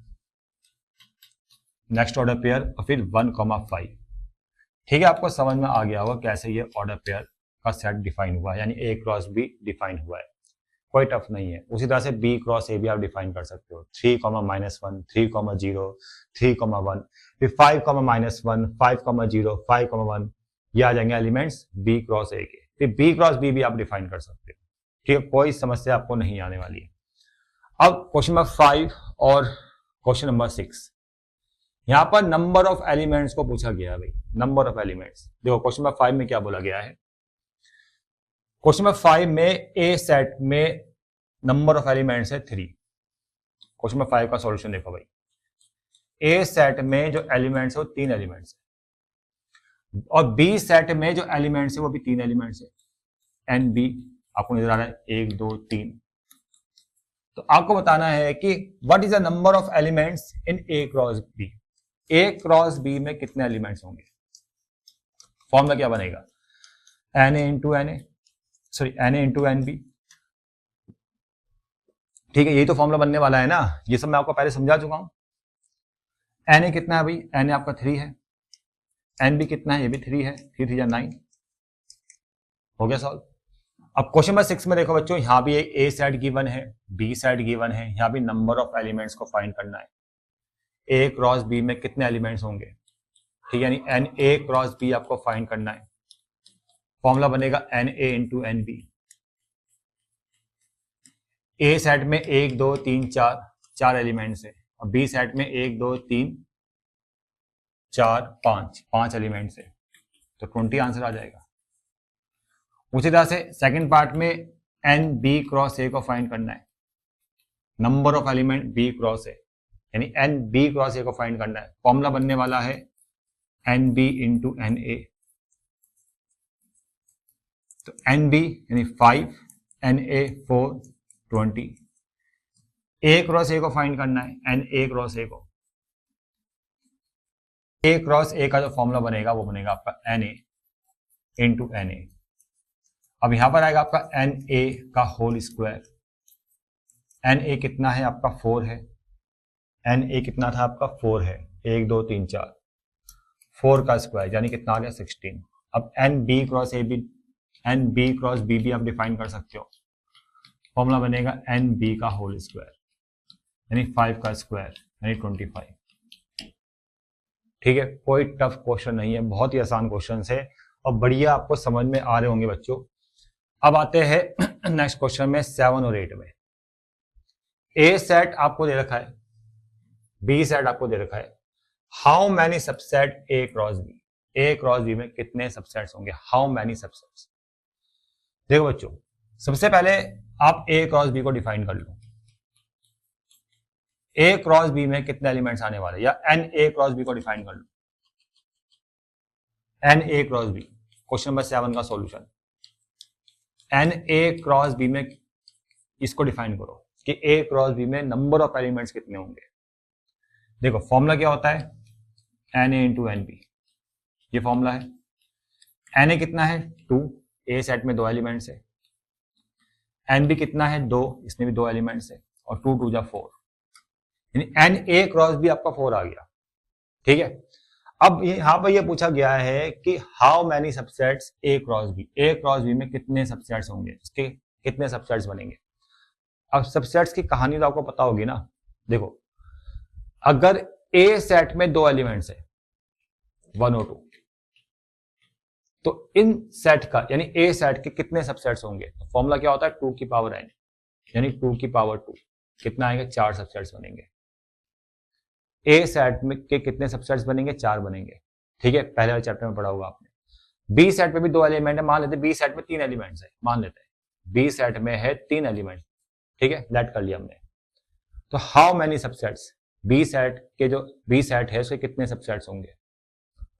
नेक्स्ट ऑर्डर पेयर, और फिर 1, 5। ठीक है, आपको समझ में आ गया होगा कैसे ये ऑर्डर पेयर का सेट डिफाइन हुआ है, यानी a क्रॉस b डिफाइन हुआ है। कोई टफ नहीं है। उसी तरह से b क्रॉस a भी आप डिफाइन कर सकते हो, 3, -1 3, 0 3, 1 फिर 5, -1 5, 0 5, 1 ये आ जाएंगे एलिमेंट्स b क्रॉस a के। फिर b क्रॉस b भी आप डिफाइन कर सकते हो। ठीक है, कोई समस्या आपको नहीं आने वाली है। अब क्वेश्चन नंबर 5 और क्वेश्चन नंबर 6, यहां पर नंबर ऑफ एलिमेंट्स को पूछा गया है भाई, नंबर ऑफ एलिमेंट्स। देखो क्वेश्चन नंबर 5 में क्या बोला गया है? क्वेश्चन नंबर 5 में ए सेट में नंबर ऑफ एलिमेंट्स है 3। क्वेश्चन नंबर 5 का सॉल्यूशन देखो भाई, ए सेट में जो एलिमेंट्स है वो 3 एलिमेंट्स है, और बी सेट में जो एलिमेंट्स है वो भी 3 एलिमेंट्स है, एन बी आपको नजर आ रहा है 1 2 3। तो आपको बताना है कि what is the number of elements in A cross B. A cross B में कितने एलिमेंट्स होंगे? फॉर्मूला क्या बनेगा? N A into n A, sorry n A into n B. ठीक है, यही तो फॉर्मूला बनने वाला है ना, ये सब मैं आपको पहले समझा चुका हूं। एन ए कितना है भाई? एन ए आपका 3 है, एन बी कितना है? ये भी 3 है, 3 3 9 हो गया सॉल्व। अब क्वेश्चन नंबर 6 में देखो बच्चों, यहां भी ए सेट गिवन है, बी सेट गिवन है, यहां भी नंबर ऑफ एलिमेंट्स को फाइंड करना है। ए क्रॉस बी में कितने एलिमेंट्स होंगे? ठीक है, यानी एन ए क्रॉस बी आपको फाइंड करना है। फॉर्मूला बनेगा n A into n B. A set में 1 2 3 4 एलिमेंट्स है, और बी सेट में 1 2 3 4 5 एलिमेंट्स है, तो 20 आंसर आ जाएगा। उसी तरह से सेकंड पार्ट में एन बी क्रॉस ए को फाइंड करना है, number of element B cross A, यानी एन बी क्रॉस ए को फाइंड करना है। फॉर्मूला बनने वाला है n B into n A, तो एन बी यानी 5, N A 4, 20, A cross A को फाइंड करना है, एन ए क्रॉस ए को, ए क्रॉस ए का जो फॉर्मूला बनेगा वो बनेगा आपका n A into n A. अब यहां पर आएगा आपका एन ए का होल स्क्वायर, एन ए कितना है आपका 4 है, एन ए कितना था आपका 4 है, 1 2 3 4, 4 का स्क्वायर यानी कितना आ गया 16। अब n B cross A B, n B cross B भी आप डिफाइन कर सकते हो, फॉर्मूला बनेगा एन बी का होल स्क्वायर यानी 5 का स्क्वायर यानी 25। ठीक है, कोई टफ क्वेश्चन नहीं है, बहुत ही आसान क्वेश्चन है और बढ़िया आपको समझ में आ रहे होंगे बच्चों। अब आते हैं नेक्स्ट क्वेश्चन में 7 और 8 में। ए सेट आपको दे रखा है, बी सेट आपको दे रखा है, how many subset A cross B, A cross B में कितने सबसेट्स होंगे, हाउ मैनी सबसेट्स। देखो बच्चों, सबसे पहले आप ए क्रॉस बी को डिफाइन कर लो, ए क्रॉस बी में कितने एलिमेंट्स आने वाले, या एन ए क्रॉस बी को डिफाइन कर लो, n A cross B, question number 7 का solution. N A cross B में इसको डिफाइन करो कि ए क्रॉस बी में नंबर ऑफ एलिमेंट्स कितने होंगे। देखो फॉर्मूला क्या होता है, n A into n B, ये फॉर्मूला है। एन ए कितना है 2, ए सेट में 2 एलिमेंट्स है, एन बी कितना है 2, इसमें भी 2 एलिमेंट्स है, और 2 2 जा 4, यानी एन ए क्रॉस बी आपका 4 आ गया। ठीक है, अब यहां पर यह पूछा गया है कि how many subsets A cross B, A cross B में कितने सबसेट्स होंगे, इसके कितने सबसेट्स बनेंगे। अब सबसेट्स की कहानी तो आपको पता होगी ना। देखो अगर ए सेट में 2 एलिमेंट्स है 1 और 2, तो इन सेट का यानी ए सेट के कितने सबसेट्स होंगे, फॉर्मूला क्या होता है 2 की पावर n, यानी 2 की पावर 2, कितना आएगा 4 सबसेट्स बनेंगे। ए सेट में के कितने सबसेट्स बनेंगे, 4 बनेंगे। ठीक है, पहले वाले चैप्टर में पढ़ा होगा आपने। बी सेट में भी 2 एलिमेंट है, मान लेते बी सेट में 3 एलिमेंट्स है, मान लेते हैं बी सेट में है 3 एलिमेंट। ठीक है, लेट कर लिया हमने। तो how many subsets, B set के जो बी सेट है उसके कितने सबसेट्स होंगे,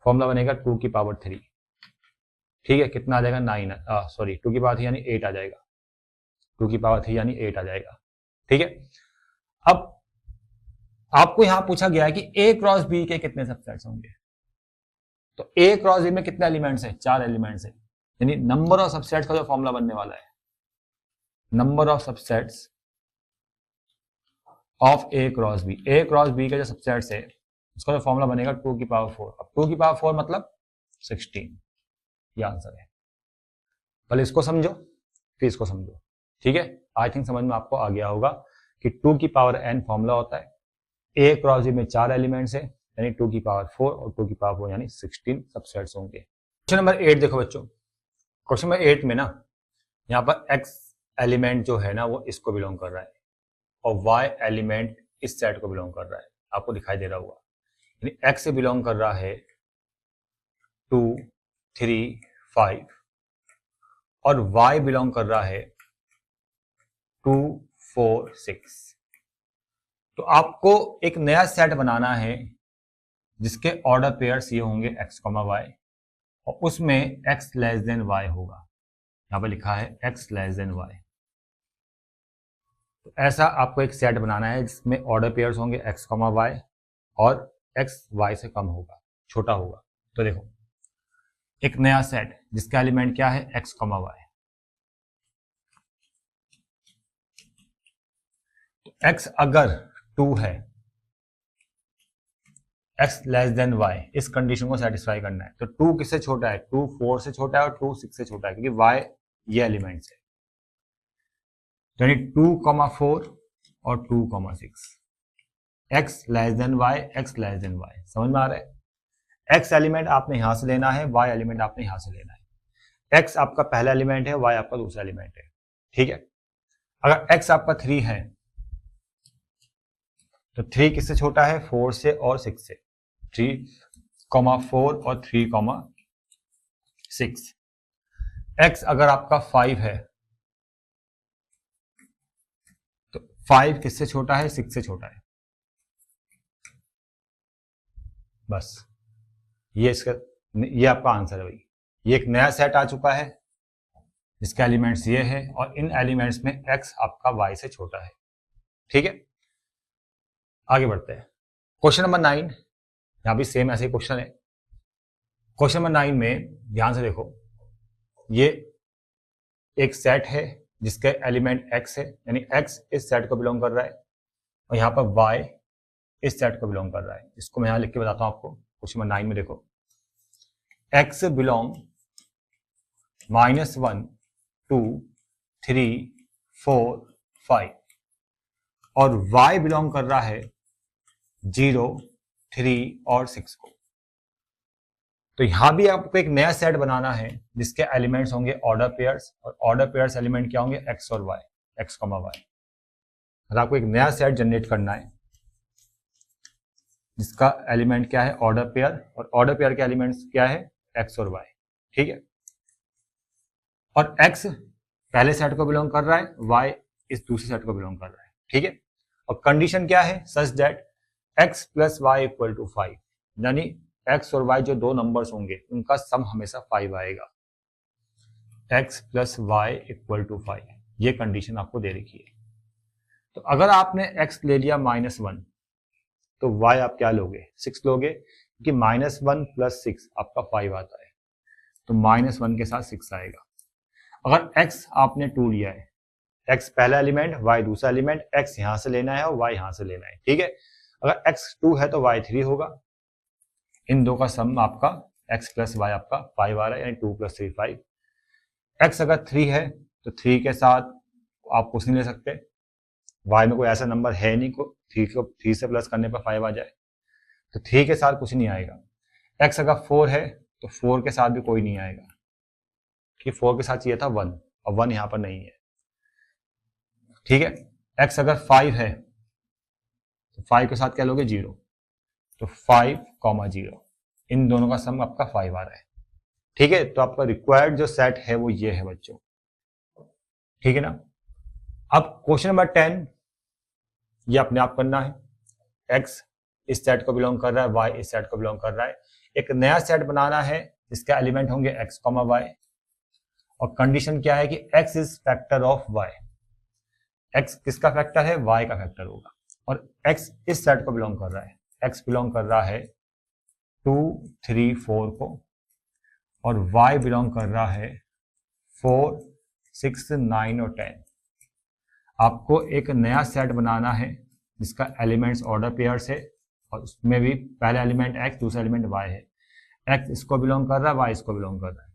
फॉर्मूला बनेगा 2 की पावर 3। ठीक है, कितना आ जाएगा 9, सॉरी 2 की पावर 3 यानी 8 आ जाएगा, 2 की पावर 3 यानी 8 आ जाएगा। ठीक है, अब आपको यहां पूछा गया है कि ए क्रॉस बी के कितने सबसेट्स होंगे, तो ए क्रॉस बी में कितने एलिमेंट्स है, 4 एलिमेंट्स है, यानी नंबर ऑफ सबसेट्स का जो फॉर्मूला बनने वाला है, number of subsets of A cross B, A cross B के जो सबसेट्स है उसका जो फॉर्मूला बनेगा 2 की पावर 4। अब 2 की पावर 4 मतलब 16, ये आंसर है। पहले इसको समझो फिर इसको समझो। ठीक है, आई थिंक समझ में आपको आ गया होगा कि 2 की पावर n फॉर्मूला होता है, ए क्रॉस बी में 4 एलिमेंट्स है यानी 2 की पावर 4, और 2 की पावर 4 यानी 16 सबसेट्स होंगे। क्वेश्चन नंबर 8 देखो बच्चों, क्वेश्चन नंबर 8 में ना यहाँ पर x एलिमेंट जो है ना वो इसको बिलोंग कर रहा है, और y एलिमेंट इस सेट को बिलोंग कर रहा है, आपको दिखाई दे रहा होगा। यानी x से बिलोंग कर रहा है 2 3 5, और y बिलोंग कर रहा है 2 4 6। तो आपको एक नया सेट बनाना है जिसके ऑर्डर पेयर्स ये होंगे x, y, और उसमें x लेस देन y होगा। यहां पर लिखा है x लेस देन y। तो ऐसा आपको एक सेट बनाना है जिसमें ऑर्डर पेयर्स होंगे x, y, और x y से कम होगा, छोटा होगा। तो देखो एक नया सेट जिसका एलिमेंट क्या है x, y। तो x अगर 2 है, x लेस देन y, इस कंडीशन को सेटिस्फाई करना है। तो 2 किससे छोटा है, 2 4 से छोटा है और 2 6 से छोटा है, क्योंकि y ये एलिमेंट्स है। यानी 2, 4 और 2, 6, x less than y, x less than y। समझ में आ रहा है, x एलिमेंट आपने यहां से लेना है, y एलिमेंट आपने यहां से लेना है। x आपका पहला एलिमेंट है, y आपका दूसरा एलिमेंट है। ठीक है, अगर x आपका 3 है तो 3 किससे छोटा है, 4 से और 6 से, 3, 4 और 3, 6। x अगर आपका 5 है 5 किससे छोटा है? 6 से छोटा है। बस ये ये आपका आंसर है भाई। ये एक नया सेट आ चुका है जिसके एलिमेंट्स ये है और इन एलिमेंट्स में x आपका y से छोटा है। ठीक है, आगे बढ़ते हैं। क्वेश्चन नंबर 9, यहां भी सेम ऐसे ही क्वेश्चन है। क्वेश्चन नंबर 9 में ध्यान से देखो, ये एक सेट है जिसके एलिमेंट x है, यानी x इस सेट को बिलोंग कर रहा है और यहाँ पर y इस सेट को बिलोंग कर रहा है। इसको मैं यहाँ लिख के बताता हूँ आपको। क्वेश्चन नंबर 9 में देखो, x बिलोंग -1 2 3 4 5 और y बिलोंग कर रहा है 0 3 और 6 को। तो यहां भी आपको एक नया सेट बनाना है जिसके एलिमेंट्स होंगे ऑर्डर पेयर्स, और ऑर्डर पेयर्स एलिमेंट क्या होंगे? x और y, x, y। और आपको एक नया सेट जनरेट करना है जिसका एलिमेंट क्या है? ऑर्डर पेयर, और ऑर्डर पेयर के एलिमेंट्स क्या है? x और y। ठीक है, और x पहले सेट को बिलोंग कर रहा है, y इस दूसरे सेट को बिलोंग कर रहा है। ठीक है, और कंडीशन क्या है? Such that x plus y equal to 5, यानी x और y जो दो नंबर्स होंगे उनका सम हमेशा 5 आएगा। x plus y equal to 5, ये कंडीशन आपको दे रखी है। तो अगर आपने x ले लिया -1 तो y आप क्या लोगे? 6 लोगे, क्योंकि -1 प्लस 6 आपका 5 आता है, तो -1 के साथ 6 आएगा। अगर x आपने 2 लिया है, x पहला एलिमेंट, y दूसरा एलिमेंट, x यहां से लेना है और y यहां से लेना है। ठीक है, अगर x 2 है तो y 3 होगा। इन दो का सम आपका x प्लस वाई आपका 5 आ रहा है, यानी 2 + 3 5। x अगर 3 है तो 3 के साथ आप कुछ नहीं ले सकते, y में कोई ऐसा नंबर है नहीं को 3 से प्लस करने पर 5 आ जाए, तो 3 के साथ कुछ नहीं आएगा। x अगर 4 है तो 4 के साथ भी कोई नहीं आएगा, कि 4 के साथ चाहिए था 1 और 1 यहाँ पर नहीं है। ठीक है, x अगर 5 है तो 5 के साथ क्या लोगे? 0, तो 5, 0, इन दोनों का सम आपका 5 आ रहा है। ठीक है, तो आपका रिक्वायर्ड जो सेट है वो ये है बच्चों। ठीक है ना। अब क्वेश्चन नंबर 10, ये अपने आप करना है। x इस सेट को बिलोंग कर रहा है, y इस सेट को बिलोंग कर रहा है। एक नया सेट बनाना है जिसका एलिमेंट होंगे x, y, और कंडीशन क्या है कि x is factor of y। x किसका फैक्टर है? y का फैक्टर होगा, और x इस सेट को बिलोंग कर रहा है। x बिलोंग कर रहा है 2 3 4 को, और y बिलोंग कर रहा है 4 6 9 और 10। आपको एक नया सेट बनाना है जिसका एलिमेंट्स ऑर्डर पेयर्स है, और उसमें भी पहला एलिमेंट x, दूसरा एलिमेंट y है। x इसको बिलोंग कर रहा है, y इसको बिलोंग कर रहा है,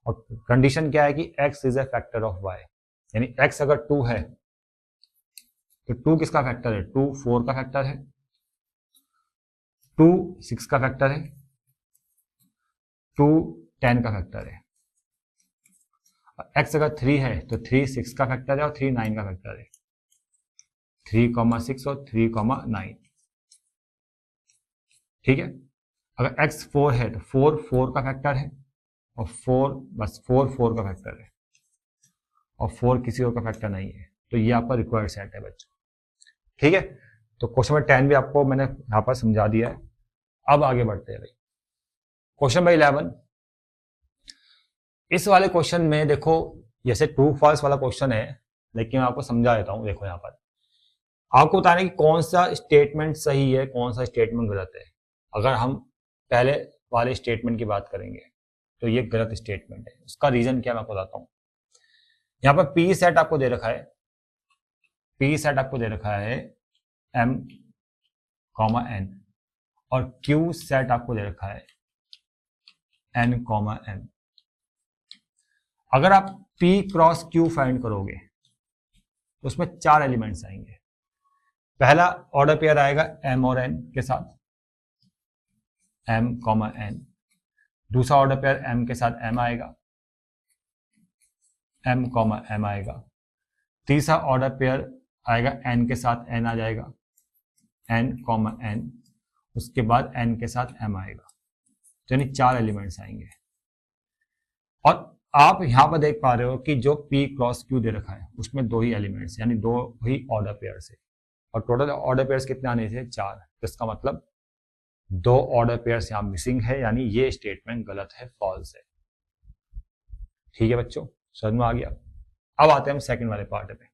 और कंडीशन क्या है कि x is a factor of y, यानी x अगर 2 है तो 2 किसका फैक्टर है? 2 4 का फैक्टर है, 2 6 का फैक्टर है, 2 10 का फैक्टर है। x अगर 3 है तो 3 6 का फैक्टर है और 3 9 का फैक्टर है। 3, 6 और 3, 9। ठीक है, अगर x 4 है तो 4 4 का फैक्टर है, और 4 बस 4 4 का फैक्टर है, और 4 किसी और का फैक्टर नहीं है। तो ये आपका रिक्वायर्ड सेट है बच्चों। ठीक है, तो क्वेश्चन नंबर 10 भी आपको मैंने यहाँ पर समझा दिया है। अब आगे बढ़ते हैं भाई। क्वेश्चन नंबर 11, इस वाले क्वेश्चन में देखो, जैसे ट्रू फॉल्स वाला क्वेश्चन है, लेकिन मैं आपको समझा देता हूं। देखो यहाँ पर आपको बताना है कि कौन सा स्टेटमेंट सही है, कौन सा स्टेटमेंट गलत है। अगर हम पहले वाले स्टेटमेंट की बात करेंगे तो ये गलत स्टेटमेंट है। उसका रीजन क्या मैं आपको बताता हूँ। यहाँ पर पी सेट आपको दे रखा है, पी सेट आपको दे रखा है m, n, और q सेट आपको दे रखा है n, m। अगर आप p क्रॉस q फाइंड करोगे तो उसमें 4 एलिमेंट्स आएंगे। पहला ऑर्डर पेयर आएगा m और n के साथ, m, n। दूसरा ऑर्डर पेयर m के साथ m आएगा, m, m आएगा। तीसरा ऑर्डर पेयर आएगा n के साथ n आ जाएगा, n, n। उसके बाद n के साथ m आएगा, यानी 4 एलिमेंट्स आएंगे। और आप यहां पर देख पा रहे हो कि जो P क्रॉस Q दे रखा है उसमें 2 ही एलिमेंट्स यानी 2 ही ऑर्डर पेयर्स है और टोटल ऑर्डर पेयर्स कितने आने थे 4। तो इसका मतलब 2 ऑर्डर पेयर्स यहाँ मिसिंग है यानी ये स्टेटमेंट गलत है, फॉल्स है। ठीक है बच्चों, समझ में आ गया। अब आते हैं हम सेकंड वाले पार्ट में।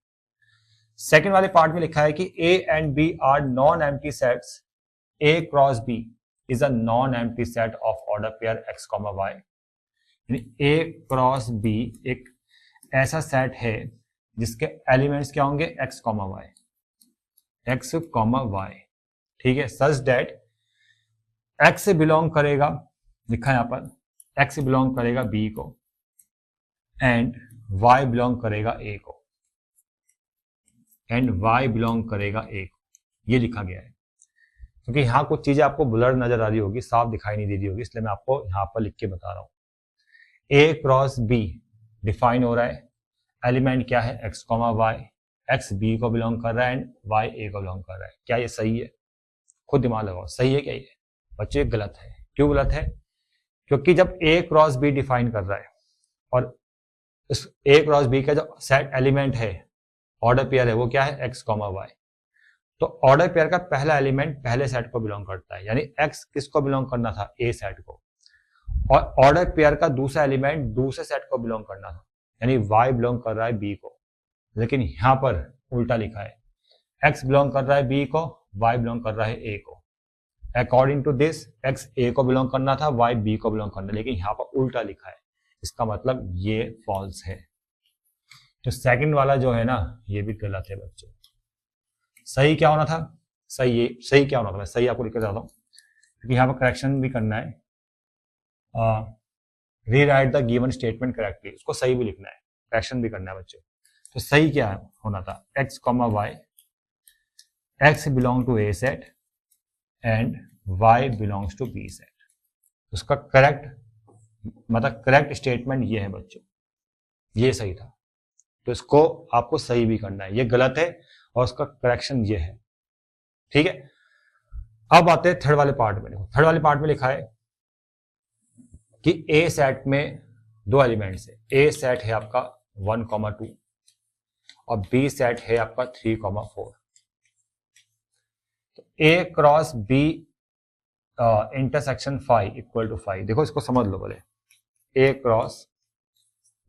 सेकंड वाले पार्ट में लिखा है कि A and B are non empty sets, A cross B is a non empty set of order pair x, y। यानी A क्रॉस B एक ऐसा सेट है जिसके एलिमेंट्स क्या होंगे x, y, x, y। ठीक है, सच दैट x बिलोंग करेगा, लिखा है यहां पर x बिलोंग करेगा B को एंड y बिलोंग करेगा A को, एंड y बिलोंग करेगा A को, ये लिखा गया है। क्योंकि यहाँ कुछ चीजें आपको ब्लर नजर आ रही होगी, साफ दिखाई नहीं दे रही होगी, इसलिए मैं आपको यहाँ पर लिख के बता रहा हूँ। A क्रॉस B डिफाइन हो रहा है, एलिमेंट क्या है x, y, x B को बिलोंग कर रहा है एंड y A को बिलोंग कर रहा है। क्या ये सही है? खुद दिमाग लगाओ, सही है क्या ये? बच्चे गलत है। क्यों गलत है? क्योंकि जब A क्रॉस B डिफाइन कर रहा है और इस A क्रॉस B का जो सेट एलिमेंट है, ऑर्डर पेयर है, वो क्या है x, y। तो ऑर्डर पेयर का पहला एलिमेंट पहले सेट को बिलोंग करता है, यानी x किसको बिलोंग करना था? A सेट को। और ऑर्डर पेयर का दूसरा एलिमेंट दूसरे सेट को बिलोंग करना था, यानी y बिलोंग कर रहा है B को। लेकिन यहां पर उल्टा लिखा है, x बिलोंग कर रहा है B को, y बिलोंग कर रहा है A को। According to this x A को बिलोंग करना था, y B को बिलोंग करना, लेकिन यहां पर उल्टा लिखा है। इसका मतलब ये फॉल्स है। तो सेकंड वाला जो है ना, ये भी गलत है बच्चों। सही क्या होना था? सही क्या होना था? मैं सही आपको लिख कर जाता हूं, क्योंकि यहाँ पर करेक्शन भी करना है। Rewrite the given statement correctly, उसको सही भी लिखना है, करेक्शन भी करना है बच्चों। तो सही क्या होना था? x, y, x belong to A set and y belongs to B set. उसका करेक्ट मतलब करेक्ट स्टेटमेंट ये है बच्चों, ये सही था। तो इसको आपको सही भी करना है, ये गलत है और उसका करेक्शन ये है। ठीक है, अब आते हैं थर्ड वाले पार्ट में। देखो थर्ड वाले पार्ट में लिखा है कि A सेट में 2 एलिमेंट्स है। A सेट है आपका 1, 2 और B सेट है आपका 3, 4। तो A cross B intersection 5 equal to 5। देखो इसको समझ लो बोले, A क्रॉस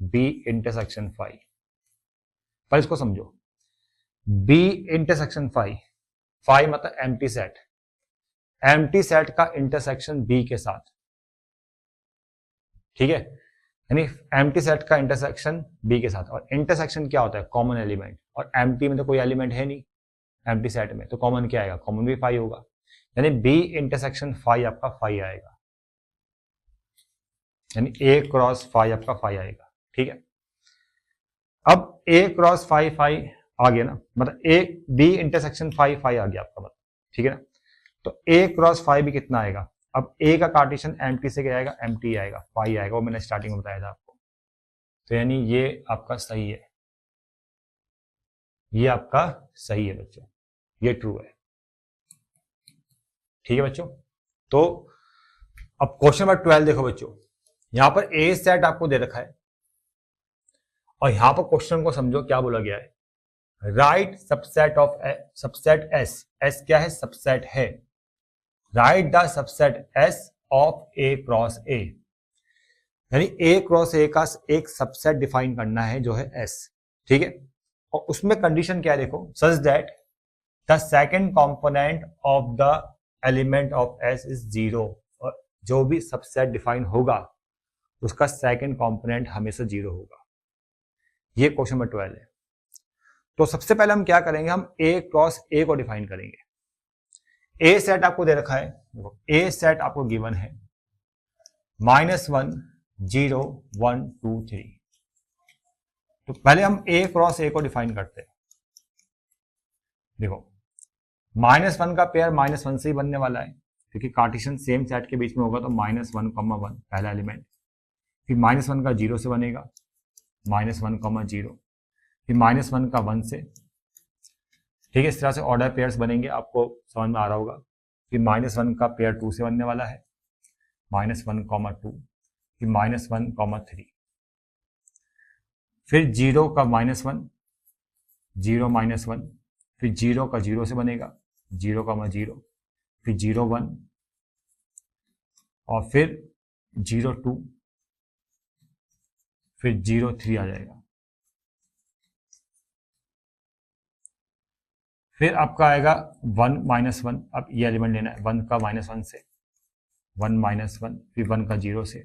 B इंटरसेक्शन 5, पर इसको समझो, B इंटरसेक्शन 5 मतलब एम्प्टी सेट, एम्प्टी सेट का इंटरसेक्शन B के साथ। ठीक है, यानी एम्प्टी सेट का इंटरसेक्शन B के साथ। और इंटरसेक्शन क्या होता है? Common element. और एम्प्टी में तो कोई एलिमेंट है नहीं एम्प्टी सेट में, तो कॉमन क्या आएगा? कॉमन भी 5 होगा, यानी B इंटरसेक्शन 5 आपका 5 आएगा, यानी A क्रॉस 5 आपका 5 आएगा। ठीक है, अब A क्रॉस 5 आ गया ना, मतलब A B इंटरसेक्शन 5 आ गया आपका मतलब। ठीक है ना, तो A क्रॉस 5 भी कितना आएगा? अब A का कार्टेशियन एम्प्टी से क्या आएगा? एम्प्टी आएगा, 5 आएगा, वो मैंने स्टार्टिंग में बताया था आपको। तो यानी ये आपका सही है, ये आपका सही है बच्चों, ये ट्रू है। ठीक है बच्चों, तो अब क्वेश्चन नंबर 12 देखो बच्चों, यहां पर A सेट आपको दे रखा है और यहां पर क्वेश्चन को समझो क्या बोला गया है। Right subset of subset S, S क्या है? सबसेट है। Right the subset S of A cross A, यानी A क्रॉस A का एक सबसेट डिफाइन करना है जो है S। ठीक है, और उसमें कंडीशन क्या है देखो, such that the second component of the element of S is 0। और जो भी सबसेट डिफाइन होगा उसका सेकंड कंपोनेंट हमेशा 0 होगा। ये क्वेश्चन नंबर 12 है। तो सबसे पहले हम क्या करेंगे, हम A क्रॉस A को डिफाइन करेंगे। A सेट आपको दे रखा है, A सेट आपको गिवन है -1 0 1 2 3। तो पहले हम A क्रॉस A को डिफाइन करते हैं। देखो -1 का पेयर -1 से ही बनने वाला है, क्योंकि कार्टेशियन सेम सेट के बीच में होगा, तो -1, 1 पहला एलिमेंट, फिर -1 का 0 से बनेगा, -1, 0, फिर -1 का 1 से। ठीक है, इस तरह से ऑर्डर पेयर्स बनेंगे, आपको समझ में आ रहा होगा। फिर -1 का पेयर 2 से बनने वाला है, -1, 2, फिर -1, 3। फिर 0 का -1, 0 -1, फिर 0 का 0 से बनेगा, 0, 0, फिर 0 1 और फिर 0 2, फिर 0 3 आ जाएगा। फिर आपका आएगा 1 -1, अब ये एलिमेंट लेना है 1 का -1 से, 1 -1, फिर 1 का 0 से,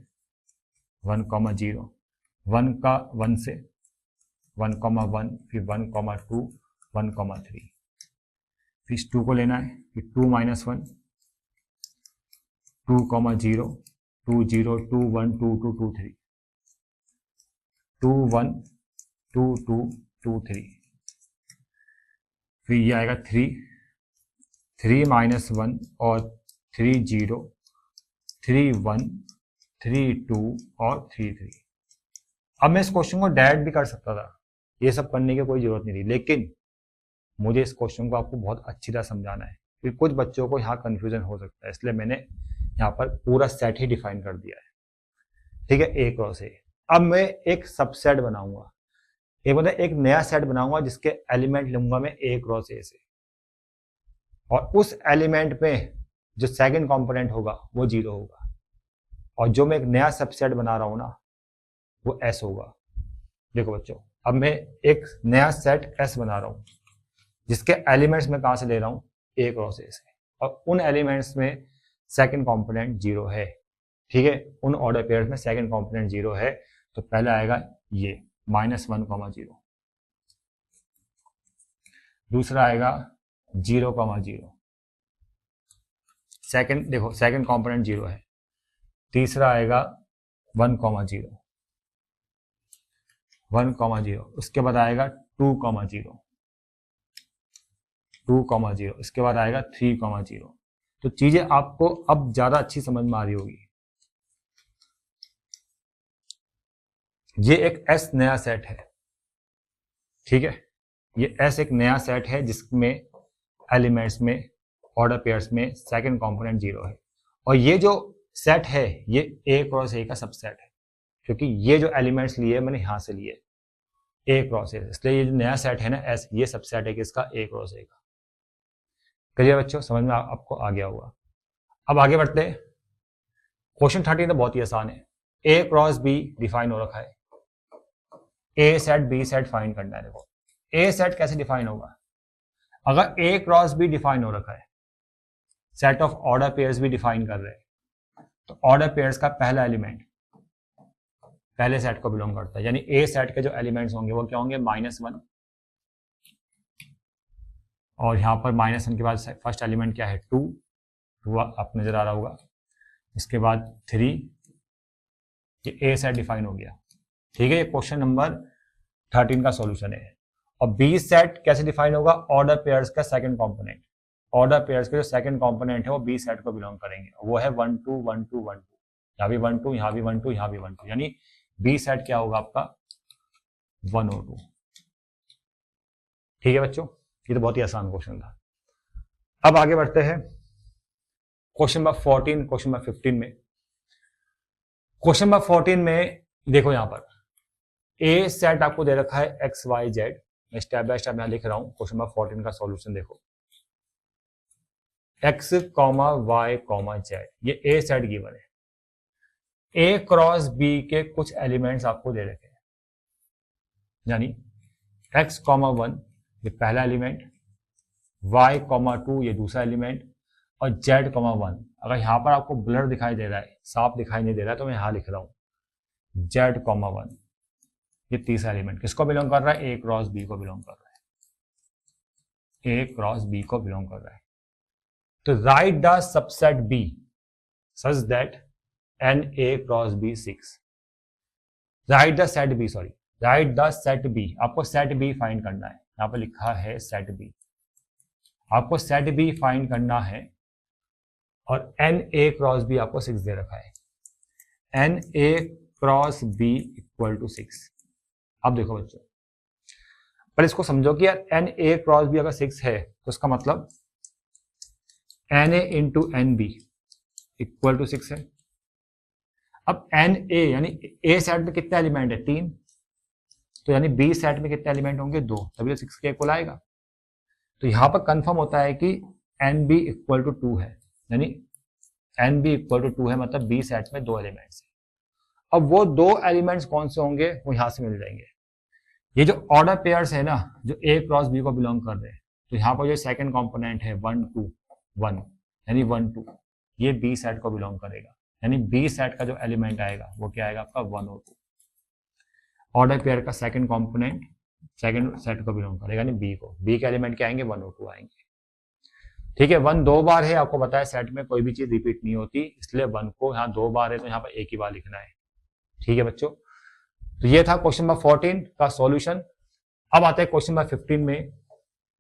1, 0, 1 का 1 से, 1, 1, फिर 1, 2, 1, 3, फिर इस 2 को लेना है, फिर 2 -1, 2, 0, 2, 0, 2, 1, 2, 2, 2, 3, 2, 1, 2, 2, 2, 3, फिर ये आएगा 3, 3 -1 और 3 0, 3 1, 3 2 और 3 3। अब मैं इस क्वेश्चन को डायरेक्ट भी कर सकता था, ये सब करने की कोई जरूरत नहीं थी, लेकिन मुझे इस क्वेश्चन को आपको बहुत अच्छी तरह समझाना है, फिर कुछ बच्चों को यहाँ कंफ्यूजन हो सकता है, इसलिए मैंने यहाँ पर पूरा सेट ही डिफाइन कर दिया है। ठीक है, A क्रॉस A। अब मैं एक सबसेट बनाऊंगा, एक नया सेट बनाऊंगा जिसके एलिमेंट लूंगा मैं A क्रॉस A से, और उस एलिमेंट में जो सेकंड कंपोनेंट होगा वो 0 होगा, और जो मैं एक नया सबसेट बना रहा हूं ना वो S होगा। देखो बच्चों, अब मैं एक नया सेट S बना रहा हूं जिसके एलिमेंट्स में कहां से ले रहा हूं, A क्रॉस A से, और उन एलिमेंट्स में सेकंड कंपोनेंट 0 है। ठीक है, उन ऑर्डर पेयर में सेकंड कंपोनेंट 0 है, तो पहला आएगा ये -1, 0, दूसरा आएगा 0, 0, सेकंड देखो सेकंड कंपोनेंट 0 है, तीसरा आएगा 1, 0, 1, 0, उसके बाद आएगा 2, 0, 2, 0, इसके बाद आएगा 3, 0। तो चीजें आपको अब ज्यादा अच्छी समझ में आ रही होगी। ये एक S नया सेट है, ठीक है, ये S एक नया सेट है जिसमें एलिमेंट्स में ऑर्डर पेयर्स में सेकंड कंपोनेंट 0 है, और ये जो सेट है ये A क्रॉस A का सबसेट है, क्योंकि ये जो एलिमेंट्स लिए मैंने यहां से लिए A क्रॉस A, इसलिए ये जो नया सेट है ना S, ये सबसेट है किसका, A क्रॉस A का। क्लियर बच्चों, समझ में आपको आ गया होगा। अब आगे बढ़ते हैं। क्वेश्चन 13 तो बहुत ही आसान है, A क्रॉस B डिफाइन हो रखा है, A set B set find करना है। देखो A सेट कैसे डिफाइन होगा, अगर A क्रॉस B डिफाइन हो रखा है, सेट ऑफ ऑर्डर पेयर्स भी डिफाइन कर रहे हैं, तो ऑर्डर पेयर्स का पहला एलिमेंट पहले सेट को बिलोंग करता है, यानी A सेट के जो एलिमेंट्स होंगे वो क्या होंगे, -1, और यहां पर -1 के बाद फर्स्ट एलिमेंट क्या है, 2 आपको नजर आ रहा होगा, इसके बाद 3, ये A सेट डिफाइन हो गया। ठीक है, ये क्वेश्चन नंबर 13 का सॉल्यूशन है। और B सेट कैसे डिफाइन होगा, ऑर्डर पेयर्स का सेकंड कंपोनेंट, ऑर्डर पेयर्स के जो सेकंड कंपोनेंट है वो B सेट को बिलोंग करेंगे, वो है 1 2 1 2 1 2, यहाँ भी 1 2, यहाँ भी 1 2, यहाँ भी 1 2, यानी B सेट क्या होगा आपका 1 और 2। ठीक है बच्चों, ये तो बहुत ही आसान क्वेश्चन था। अब आगे बढ़ते हैं क्वेश्चन नंबर 14, क्वेश्चन नंबर 15 में। क्वेश्चन नंबर 14 में देखो यहाँ पर A सेट आपको दे रखा है x y z, मैं स्टेप बाय स्टेप यहाँ लिख रहा हूं। क्वेश्चन नंबर 14 का सॉल्यूशन देखो, x, y, z, ये A सेट गिवन है। A क्रॉस B के कुछ एलिमेंट्स आपको दे रखे हैं, यानी x, 1 ये पहला एलिमेंट, y, 2 ये दूसरा एलिमेंट, और z, 1। अगर यहां पर आपको ब्लर दिखाई दे रहा है, साफ दिखाई नहीं दे रहा है, तो मैं यहां लिख रहा हूं z, 1 ये तीसरा एलिमेंट किसको बिलोंग कर रहा है, A क्रॉस B को बिलोंग कर रहा है, A क्रॉस B को बिलोंग कर रहा है। तो right the subset B such that n A cross B 6। Right the set B, sorry right the set B, आपको सेट B फाइंड करना है, यहां पर लिखा है सेट B, आपको सेट B फाइंड करना है, और n A क्रॉस B आपको 6 दे रखा है, n A cross B equal to 6। अब देखो बच्चों, पर इसको समझो कि यार n A क्रॉस B अगर 6 है तो इसका मतलब n A into n B equal to 6 है। अब n A यानी A सेट में कितने एलिमेंट है, 3, तो यानी बी सेट में कितने एलिमेंट होंगे? 2, तभी तो 6 के इक्वल आएगा। तो यहाँ पर कंफर्म होता है कि एन बी इक्वल टू 2 है, यानी एन बी इक्वल टू 2 है, मतलब बी सेट में 2 एलिमेंट्स है। अब वो 2 एलिमेंट्स कौन से होंगे वो यहाँ से मिल जाएंगे। ये जो ऑर्डर पेयर्स है ना, जो ए क्रॉस बी को बिलोंग कर रहे हैं, तो यहाँ पर जो सेकंड कंपोनेंट है 1 2 1 यानी 1 2, ये बी सेट को बिलोंग करेगा, यानी बी सेट का जो एलिमेंट आएगा वो क्या आएगा आपका 1 और 2। ऑर्डर पेयर का सेकंड कंपोनेंट सेकंड सेट को बिलोंग करेगा, यानी बी को, बी के एलिमेंट क्या आएंगे? 1 और 2 आएंगे। ठीक है, 1 2 बार है, आपको पता है सेट में कोई भी चीज रिपीट नहीं होती, इसलिए 1 को यहाँ 2 बार है तो यहाँ पर एक ही बार लिखना है। ठीक है बच्चों, तो ये था क्वेश्चन नंबर 14 का सॉल्यूशन। अब आते हैं क्वेश्चन नंबर 15 में।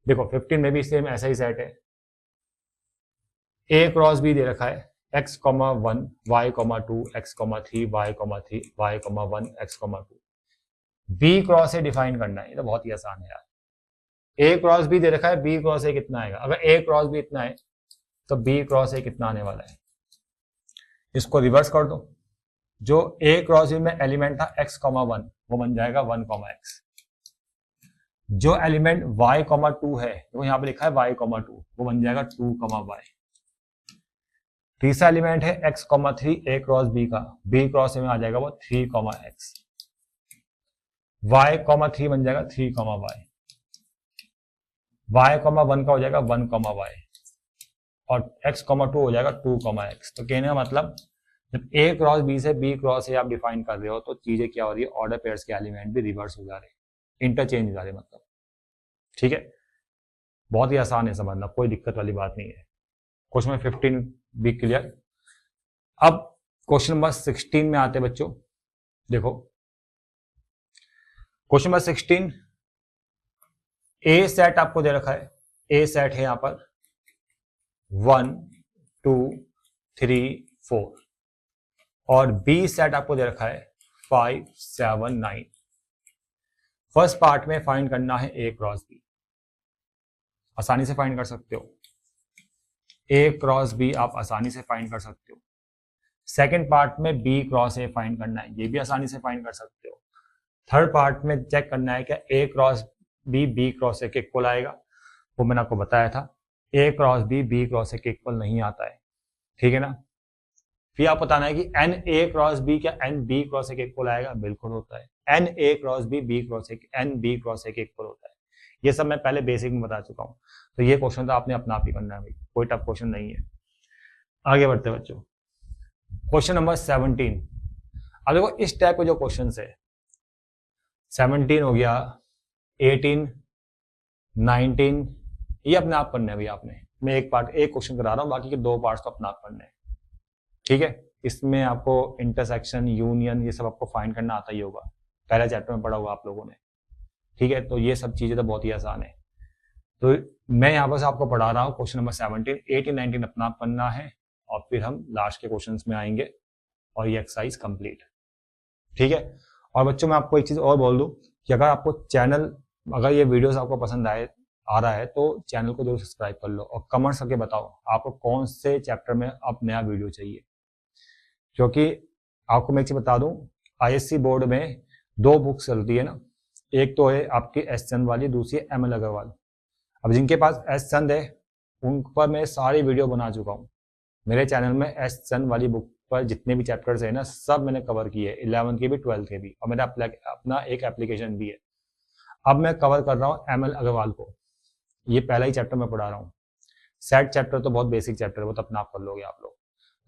देखो 15 में भी सेम ऐसा ही सेट है, ए क्रॉस बी दे रखा है, x, 1 y, 2 x, 3 y, 3 y, 1 x, 2। B cross A define करना है, ये तो बहुत ही आसान है यार। ए क्रॉस बी दे रखा है, बी क्रॉस ए कितना आएगा? अगर ए क्रॉस बी इतना है तो बी क्रॉस ए कितना आने वाला है? इसको रिवर्स कर दो, जो ए क्रॉस बी में एलिमेंट था x, 1 वो बन जाएगा 1, x। जो एलिमेंट y, 2 है, वो यहाँ पे लिखा है y, 2 वो बन जाएगा 2, y। तीसरा एलिमेंट है x, 3 ए क्रॉस बी का, बी क्रॉस ए में आ जाएगा वो 3, x। y, 3 बन जाएगा 3, y। y, 1 का हो जाएगा 1, y और x, 2 हो जाएगा 2, x। तो कहने का मतलब जब a क्रॉस b से b क्रॉस a आप डिफाइन कर रहे हो तो चीजें क्या हो रही है? ऑर्डर पेयर्स के एलिमेंट भी रिवर्स हो जा रहे हैं, इंटरचेंज हो जा रहे हैं मतलब। ठीक है, बहुत ही आसान है समझना, कोई दिक्कत वाली बात नहीं है। क्वेश्चन नंबर 15 भी क्लियर। अब क्वेश्चन नंबर 16 में आते हैं बच्चों। देखो क्वेश्चन नंबर 16, ए सेट आपको दे रखा है, ए सेट है यहां पर 1 2 3 4 और बी सेट आपको दे रखा है 5 7 9। फर्स्ट पार्ट में फाइंड करना है ए क्रॉस बी, आसानी से फाइंड कर सकते हो। ए क्रॉस बी आप आसानी से फाइंड कर सकते हो। सेकंड पार्ट में बी क्रॉस ए फाइंड करना है, ये भी आसानी से फाइंड कर सकते हो। थर्ड पार्ट में चेक करना है क्या A cross B B cross A के इक्वल आएगा, वो मैंने आपको बताया था। A cross B B cross A के इक्वल नहीं आता है, ठीक है ना। फिर आप बताना है कि एन ए क्रॉस बी क्या एन बी क्रॉस ए के इक्वल आएगा, बिल्कुल होता है। N A cross B B cross A n B cross A के इक्वल होता है। ये सब मैं पहले बेसिक में बता चुका हूँ, तो ये क्वेश्चन तो आपने अपना आप ही करना है भाई, कोई टफ क्वेश्चन नहीं है। आगे बढ़ते हैं बच्चों, क्वेश्चन नंबर 17। अब देखो इस टाइप के जो क्वेश्चन है, 17 हो गया, 18 19, ये अपने आप करना है भाई आपने। मैं एक क्वेश्चन करा रहा हूँ, बाकी के 2 पार्ट्स को अपना आप करना है, ठीक है। इसमें आपको इंटरसेक्शन, यूनियन, ये सब आपको फाइंड करना आता ही होगा, पहले चैप्टर में पढ़ा होगा आप लोगों ने, ठीक है। तो ये सब चीजें तो बहुत ही आसान है। तो मैं यहाँ पर आपको पढ़ा रहा हूँ क्वेश्चन नंबर 17, 18 19 अपना आप करना है और फिर हम लास्ट के क्वेश्चंस में आएंगे और ये एक्सरसाइज कंप्लीट, ठीक है। और बच्चों मैं आपको एक चीज और बोल दूं कि अगर आपको अगर ये वीडियोस आपको पसंद आ रहा है तो चैनल को जरूर सब्सक्राइब कर लो और कमेंट्स करके बताओ आपको कौन से चैप्टर में अब नया वीडियो चाहिए। क्योंकि आपको मैं एक चीज बता दूं, ISC बोर्ड में 2 बुक्स चलती है ना, एक तो है आपकी एस चंद वाली, दूसरी है ML अग्रवाल। अब जिनके पास एस चंद है उन पर मैं सारी वीडियो बना चुका हूँ। मेरे चैनल में एस चंद वाली बुक पर जितने भी चैप्टर्स है ना, सब मैंने कवर किए, 11th के भी 12th के भी, और मेरा अपना एक एप्लीकेशन भी है। अब मैं कवर कर रहा हूँ ML अग्रवाल को, ये पहला ही चैप्टर मैं पढ़ा रहा हूँ। सेट चैप्टर तो बहुत बेसिक चैप्टर है, वो तो अपना आप कर लोगे आप लोग।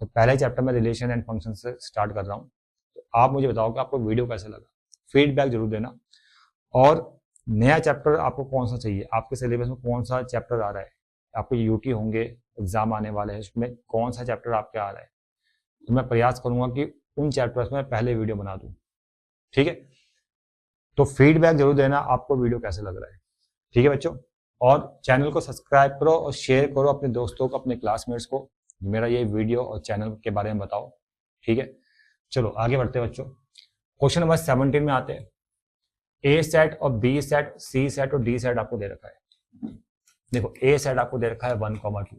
तो पहला ही चैप्टर में रिलेशन एंड फंक्शन से स्टार्ट कर रहा हूँ। तो आप मुझे बताओ कि आपको वीडियो कैसे लगा, फीडबैक जरूर देना। और नया चैप्टर आपको कौन सा चाहिए, आपके सिलेबस में कौन सा चैप्टर आ रहा है, आपको यूटी होंगे, एग्जाम आने वाले हैं, उसमें कौन सा चैप्टर आपके आ रहा है, तो मैं प्रयास करूंगा कि उन चैप्टर्स में पहले वीडियो बना दूं, ठीक है। तो फीडबैक जरूर देना आपको वीडियो कैसे लग रहा है, ठीक है बच्चों। और चैनल को सब्सक्राइब करो और शेयर करो अपने दोस्तों को, अपने क्लासमेट्स को, मेरा ये वीडियो और चैनल के बारे में बताओ, ठीक है। चलो आगे बढ़ते हैं बच्चों, क्वेश्चन नंबर 17 में आते हैं। ए सेट और बी सेट, सी सेट और डी सेट आपको दे रखा है। देखो ए सेट आपको दे रखा है 1 2,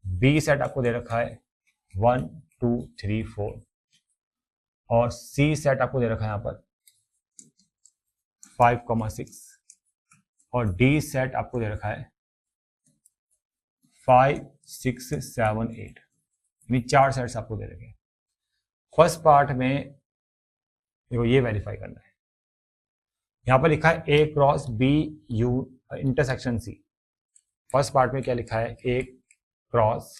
बी सेट आपको दे रखा है 1 2 3 4 और सी सेट आपको दे रखा है यहाँ पर 5,6 और डी सेट आपको दे रखा है 5, 6, 7, 8, यानी 4 सेट्स आपको दे रखे हैं। फर्स्ट पार्ट में देखो ये वेरीफाई करना है, यहां पर लिखा है A cross B U intersection C. First part में क्या लिखा है, A cross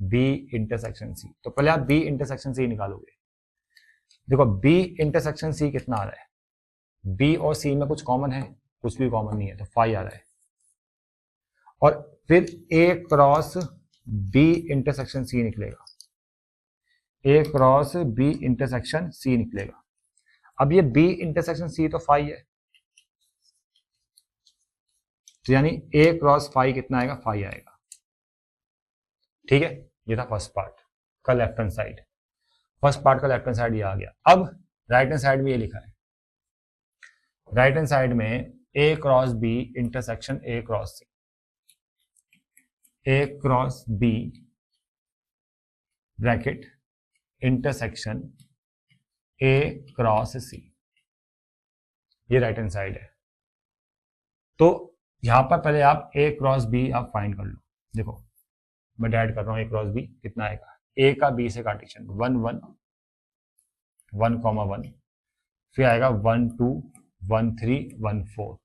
B intersection C. तो पहले आप बी इंटरसेक्शन सी निकालोगे। देखो बी इंटरसेक्शन सी कितना आ रहा है, बी और सी में कुछ कॉमन है, कुछ भी कॉमन नहीं है, तो 5 आ रहा है। और फिर ए क्रॉस बी इंटरसेक्शन सी निकलेगा, ए क्रॉस बी इंटरसेक्शन सी निकलेगा। अब ये बी इंटरसेक्शन सी तो 5 है, तो यानी ए क्रॉस 5 कितना आएगा, 5 आएगा। ठीक है, ये था फर्स्ट पार्ट का left hand side. First part का लेफ्ट हैंड साइड ये आ गया। अब राइट हैंड साइड में ये लिखा है, राइट हैंड साइड में A cross B intersection A cross C, A cross B bracket intersection A cross C, ये राइट हैंड साइड है। तो यहां पर पहले आप ए क्रॉस बी आप फाइंड कर लो। देखो मैं ऐड कर रहा हूं, ए क्रॉस बी कितना आएगा, ए का बी से कार्टेशियन 1, 1, 1, 1, फिर आएगा 1, 2, 1, 3, 1, 4,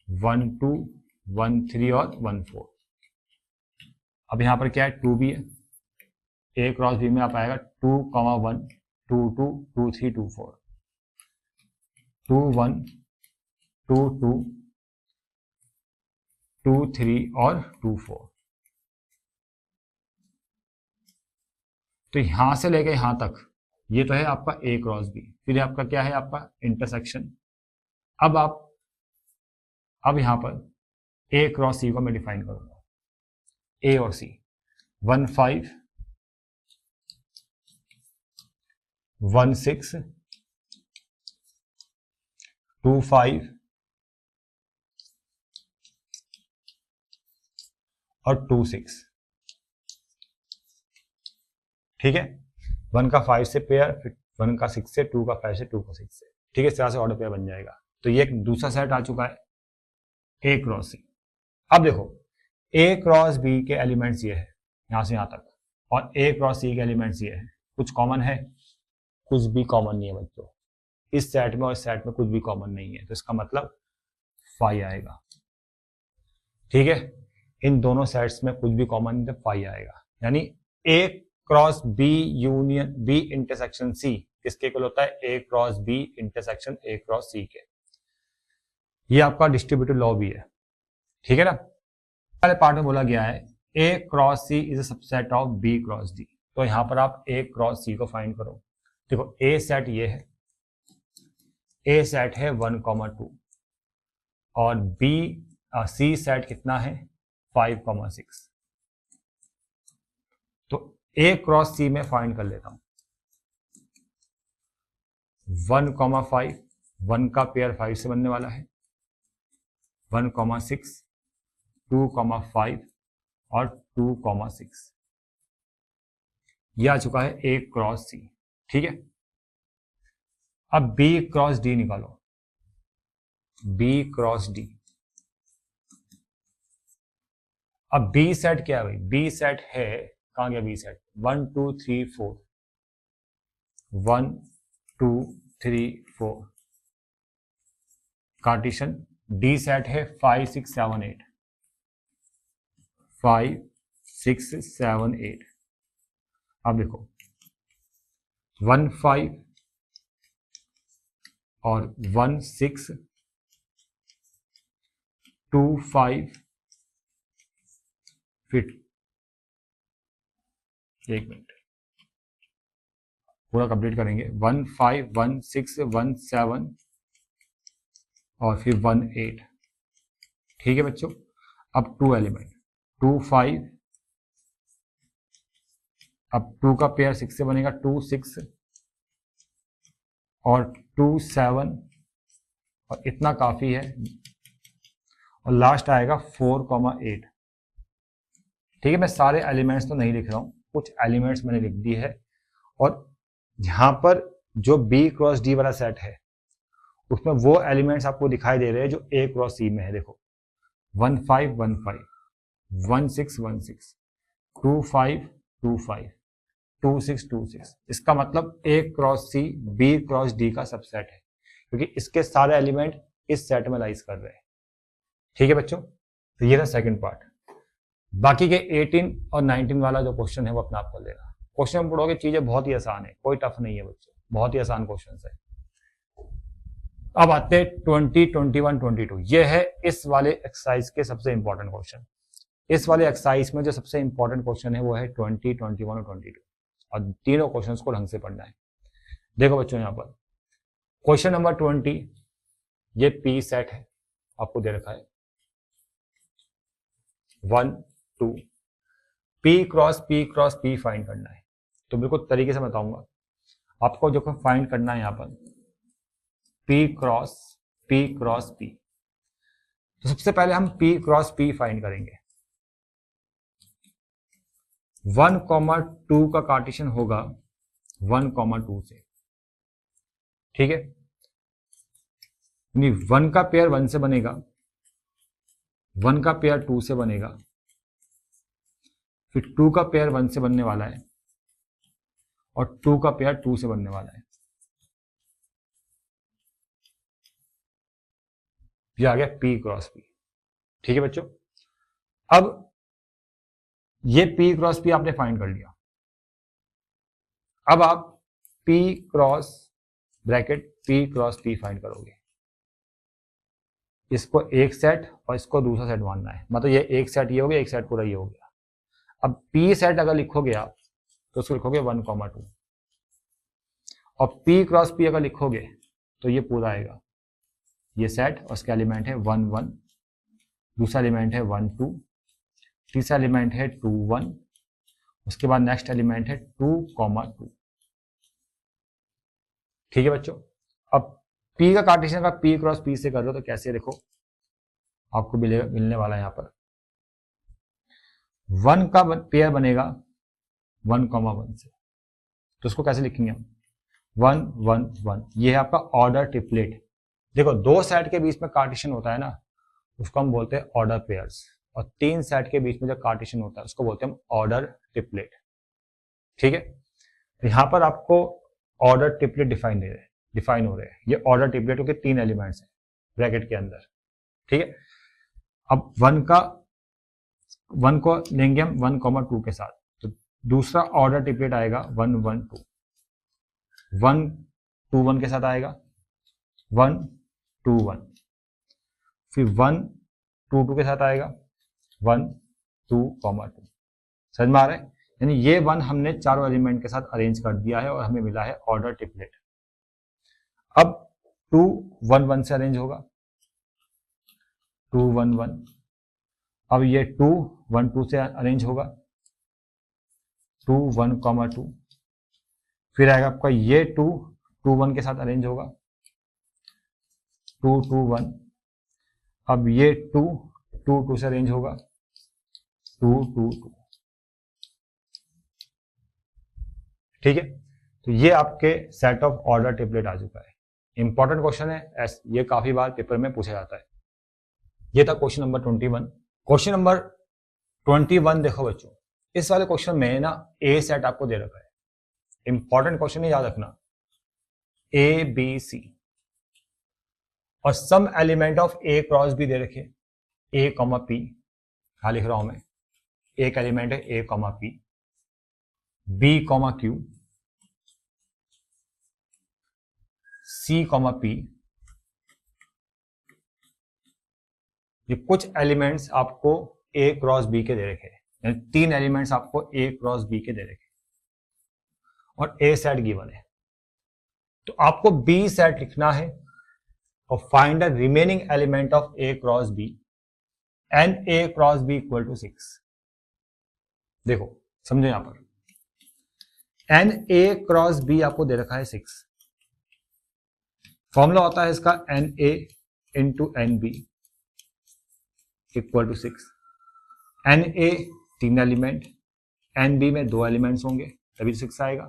1, 2, 1, 3 और 1, 4। अब यहां पर क्या है, 2 भी है, ए क्रॉस बी में आप आएगा 2, 1, 2, 2, 2, 3, 2, 4, 2, 1, 2, 2, 2, 3 और 2, 4। तो यहां से लेके यहां तक ये तो है आपका ए क्रॉस बी, फिर आपका क्या है, आपका इंटरसेक्शन। अब यहां पर ए क्रॉस सी को मैं डिफाइन करूंगा, ए और सी 1, 5, 1, 6, 2, 5 और 2, 6। ठीक है, 1 का 5 से पेयर, फिर 1 का 6 से, 2 का 5 से, 2 का 6 से। ठीक है, इस तरह से ऑर्डर पेयर बन जाएगा। तो ये एक दूसरा सेट आ चुका है, ए क्रॉस सी। अब देखो ए क्रॉस बी के एलिमेंट्स ये है यहां से यहां तक, और ए क्रॉस सी के एलिमेंट्स ये है। कुछ कॉमन है, कुछ भी कॉमन नहीं है बच्चों, इस सेट में और इस सेट में कुछ भी कॉमन नहीं है, तो इसका मतलब 5 आएगा। ठीक है, इन दोनों सेट्स में कुछ भी कॉमन नहीं, तो 5 आएगा। यानी A cross B union B intersection C किसके इक्वल होता है, A cross B intersection A cross C के। ये आपका डिस्ट्रीब्यूटिव लॉ भी है। ठीक है ना, पहले पार्ट में बोला गया है A cross C is a subset of B cross D. तो यहां पर आप ए क्रॉस सी को फाइंड करो। देखो ए सेट ये है, ए सेट है 1, 2 और बी सी सेट कितना है 5, 6। तो ए क्रॉस सी में फाइंड कर लेता हूं 1, 5, 1 का पेयर 5 से बनने वाला है, 1, 6, 2, 5 और 2, 6। यह आ चुका है ए क्रॉस सी। ठीक है, अब बी क्रॉस डी निकालो, बी क्रॉस डी। अब बी सेट क्या है भाई, बी सेट है, कहां गया B set, 1, 2, 3, 4, 1, 2, 3, 4 Cartesian. D set है 5, 6, 7, 8, 5, 6, 7, 8। अब देखो 1, 5 और 1, 6, 2, 5 फिर 1 मिनट पूरा कंप्लीट करेंगे। 1, 5, 1, 6, 1, 7 और फिर 1, 8। ठीक है बच्चों, अब 2 एलिमेंट 2, 5, अब 2 का पेयर 6 से बनेगा 2, 6 और 2, 7 और इतना काफी है, और लास्ट आएगा 4, 8। ठीक है, मैं सारे एलिमेंट्स तो नहीं लिख रहा हूं, कुछ एलिमेंट्स मैंने लिख दी है। और यहां पर जो बी क्रॉस डी वाला सेट है उसमें वो एलिमेंट्स आपको दिखाई दे रहे हैं जो A क्रॉस C में है। देखो 1 5 1 5 1 6 1 6 2 5 2 5 2 6 2 6। इसका मतलब A cross C B cross D का सबसेट है, क्योंकि इसके सारे एलिमेंट इस सेट में लाइज कर रहे हैं। ठीक है बच्चों, तो ये था सेकंड पार्ट। बाकी के 18 और 19 वाला जो क्वेश्चन है वो अपना आप कर लेना। क्वेश्चन में पढ़ोगे चीजें बहुत ही आसान है, कोई टफ नहीं है बच्चों, बहुत ही आसान क्वेश्चन है। अब आते हैं 20 21 22। ये है इस वाले एक्सरसाइज के सबसे इंपॉर्टेंट क्वेश्चन। इस वाले एक्सरसाइज में जो सबसे इंपॉर्टेंट क्वेश्चन है वो है 20 21 और 22, और तीनों क्वेश्चंस को ढंग से पढ़ना है। देखो बच्चों, यहां पर क्वेश्चन नंबर 20, ये पी सेट है, आपको दे रखा है 1 2, पी क्रॉस पी फाइंड करना है। तो बिल्कुल तरीके से बताऊंगा आपको, जो फाइंड करना है यहां पर पी क्रॉस पी। तो सबसे पहले हम पी क्रॉस पी फाइंड करेंगे। 1,2 का कार्टेशियन होगा 1,2 से, ठीक है। 1 का पेयर 1 से बनेगा, 1 का पेयर 2 से बनेगा, फिर 2 का पेयर 1 से बनने वाला है, और 2 का पेयर 2 से बनने वाला है। ये आ गया P क्रॉस P, ठीक है बच्चों। अब ये P क्रॉस P आपने फाइंड कर लिया। अब आप P cross bracket P cross P find करोगे। इसको एक सेट और इसको दूसरा सेट मानना है, मतलब ये एक सेट ये हो गया, एक सेट पूरा ये हो गया। अब P सेट अगर लिखोगे आप तो उसको लिखोगे 1,2, और P क्रॉस P अगर लिखोगे तो ये पूरा आएगा, ये सेट, और उसका एलिमेंट है 1 1, दूसरा एलिमेंट है 1 2, तीसरा एलिमेंट है 2 1, उसके बाद नेक्स्ट एलिमेंट है 2, 2। ठीक है बच्चों। अब P का कार्टेशियन का P क्रॉस P से कर लो तो कैसे, देखो आपको मिलने वाला है यहां पर 1 का पेयर बनेगा 1,1 से, तो उसको कैसे लिखेंगे हम 1 1 1। ये है आपका ऑर्डर ट्रिपलेट। देखो, दो सेट के बीच में कार्टेशियन होता है ना, उसको हम बोलते हैं ऑर्डर पेयर्स, और 3 सेट के बीच में जो कार्टेशियन होता है उसको बोलते हैं हम ऑर्डर ट्रिपलेट। ठीक है, तो यहां पर आपको ऑर्डर ट्रिपलेट डिफाइन हो रहे हैं। ये ऑर्डर ट्रिपलेट के 3 एलिमेंट्स हैं ब्रैकेट के अंदर, ठीक है। अब 1 को लेंगे हम 1,2 के साथ, तो दूसरा ऑर्डर ट्रिपलेट आएगा 1 1 2, 1 2 1 के साथ आएगा 1 2 1, फिर 1 2 2 के साथ आएगा 1 2, 2। समझ में आ रहा है? यानी ये 1 हमने चारों एलिमेंट के साथ अरेंज कर दिया है और हमें मिला है ऑर्डर ट्रिपलेट। अब 2 1 1 से अरेंज होगा, 2 1 1। अब ये 2 1 2 से अरेंज होगा, 2 1, 2। फिर आएगा आपका ये 2 2 1 के साथ अरेंज होगा, 2 2 1। अब ये 2 2 2 से अरेंज होगा, 2 2 2। ठीक है, तो ये आपके सेट ऑफ ऑर्डर ट्रिपलेट आ चुका है। इंपॉर्टेंट क्वेश्चन है, ये काफी बार पेपर में पूछा जाता है। ये था क्वेश्चन नंबर 21। क्वेश्चन नंबर 21 देखो बच्चों, इस वाले क्वेश्चन में ना ए सेट आपको दे रखा है। इंपॉर्टेंट क्वेश्चन है, याद रखना, ए बी सी, और some element of A cross भी दे रखे, ए कॉमा पी। हाँ लिख रहा हूं मैं, एक एलिमेंट है A comma P, B comma Q, C comma P. ये कुछ एलिमेंट्स आपको ए क्रॉस बी के दे रखे हैं, 3 एलिमेंट्स आपको ए क्रॉस बी के दे रखे, और ए सेट गिवन है। तो आपको बी सेट लिखना है और find the remaining element of A cross B and A cross B equal to 6। देखो समझो, यहां पर एन ए क्रॉस बी आपको दे रखा है 6। फॉर्मूला होता है इसका n A into n B equal to 6। N A 3 element, n B में 2 एलिमेंट्स होंगे तभी 6 आएगा।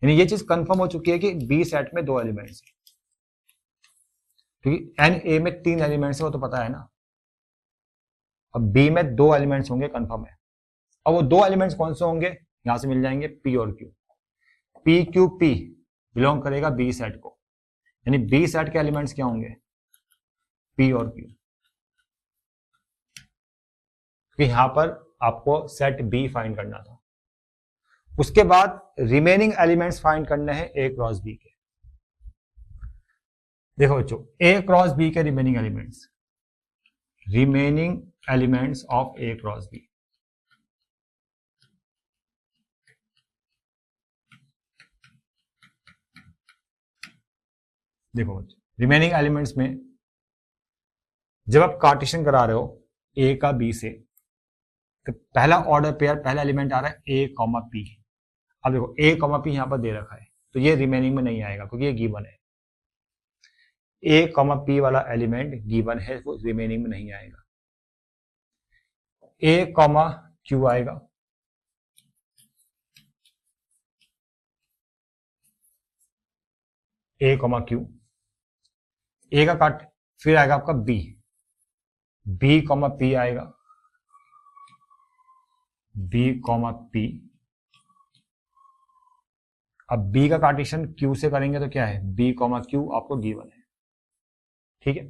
यानी ये चीज कंफर्म हो चुकी है कि बी सेट में 2 एलिमेंट्स हैं। क्योंकि एन ए में 3 एलिमेंट्स है वो तो पता है ना। अब बी में 2 एलिमेंट्स होंगे कंफर्म है। अब वो 2 एलिमेंट्स कौन से होंगे, यहां से मिल जाएंगे पी और Q. P Q P belong करेगा बी सेट को, यानी बी सेट के एलिमेंट्स क्या होंगे, पी और क्यू। क्योंकि यहां पर आपको सेट बी फाइंड करना था। उसके बाद रिमेनिंग एलिमेंट्स फाइंड करने हैं ए क्रॉस बी के। देखो बच्चों, ए क्रॉस बी के remaining elements of A cross B. देखो बच्चों, रिमेनिंग एलिमेंट्स में जब आप कार्टेशियन करा रहे हो ए का बी से, तो पहला ऑर्डर पेयर, पहला एलिमेंट आ रहा है ए कॉमा पी। अब देखो ए कॉमा पी यहां पर दे रखा है, तो ये रिमेनिंग में नहीं आएगा क्योंकि ये गिवन है। ए कॉमा पी वाला एलिमेंट गिवन है, वो रिमेनिंग में नहीं आएगा। ए कॉमा क्यू आएगा, ए कॉमा क्यू, ए का काट, फिर आएगा आपका बी, बी कॉमा पी आएगा, बी कॉमा पी। अब बी का कार्टेशियन क्यू से करेंगे तो क्या है, बी कॉमा क्यू आपको गिवन है, ठीक है।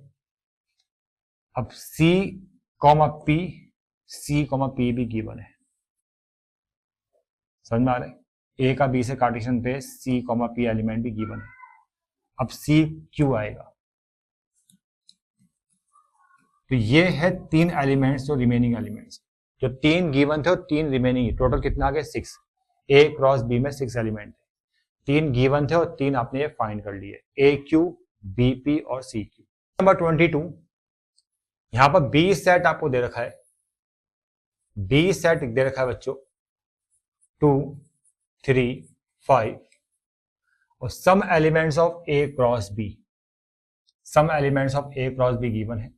अब सी कॉमा पी, सी कॉमा पी भी गिवन है, समझ में आ रहा है। ए का बी से कार्टेशियन पे सी कॉमा पी एलिमेंट भी गिवन है। अब सी क्यू आएगा, तो ये है 3 एलिमेंट्स जो रिमेनिंग एलिमेंट्स, जो 3 गिवन थे और 3 रिमेनिंग, टोटल कितना आ गया 6। ए क्रॉस बी में 6 एलिमेंट थे, 3 गिवन थे और 3 आपने ये फाइंड कर लिए, ए क्यू, बी पी और सी क्यू। नंबर 22, यहां पर बी सेट आपको दे रखा है, बी सेट दे रखा है बच्चों 2, 3, 5 और some elements of A cross B, some elements of A cross B given है।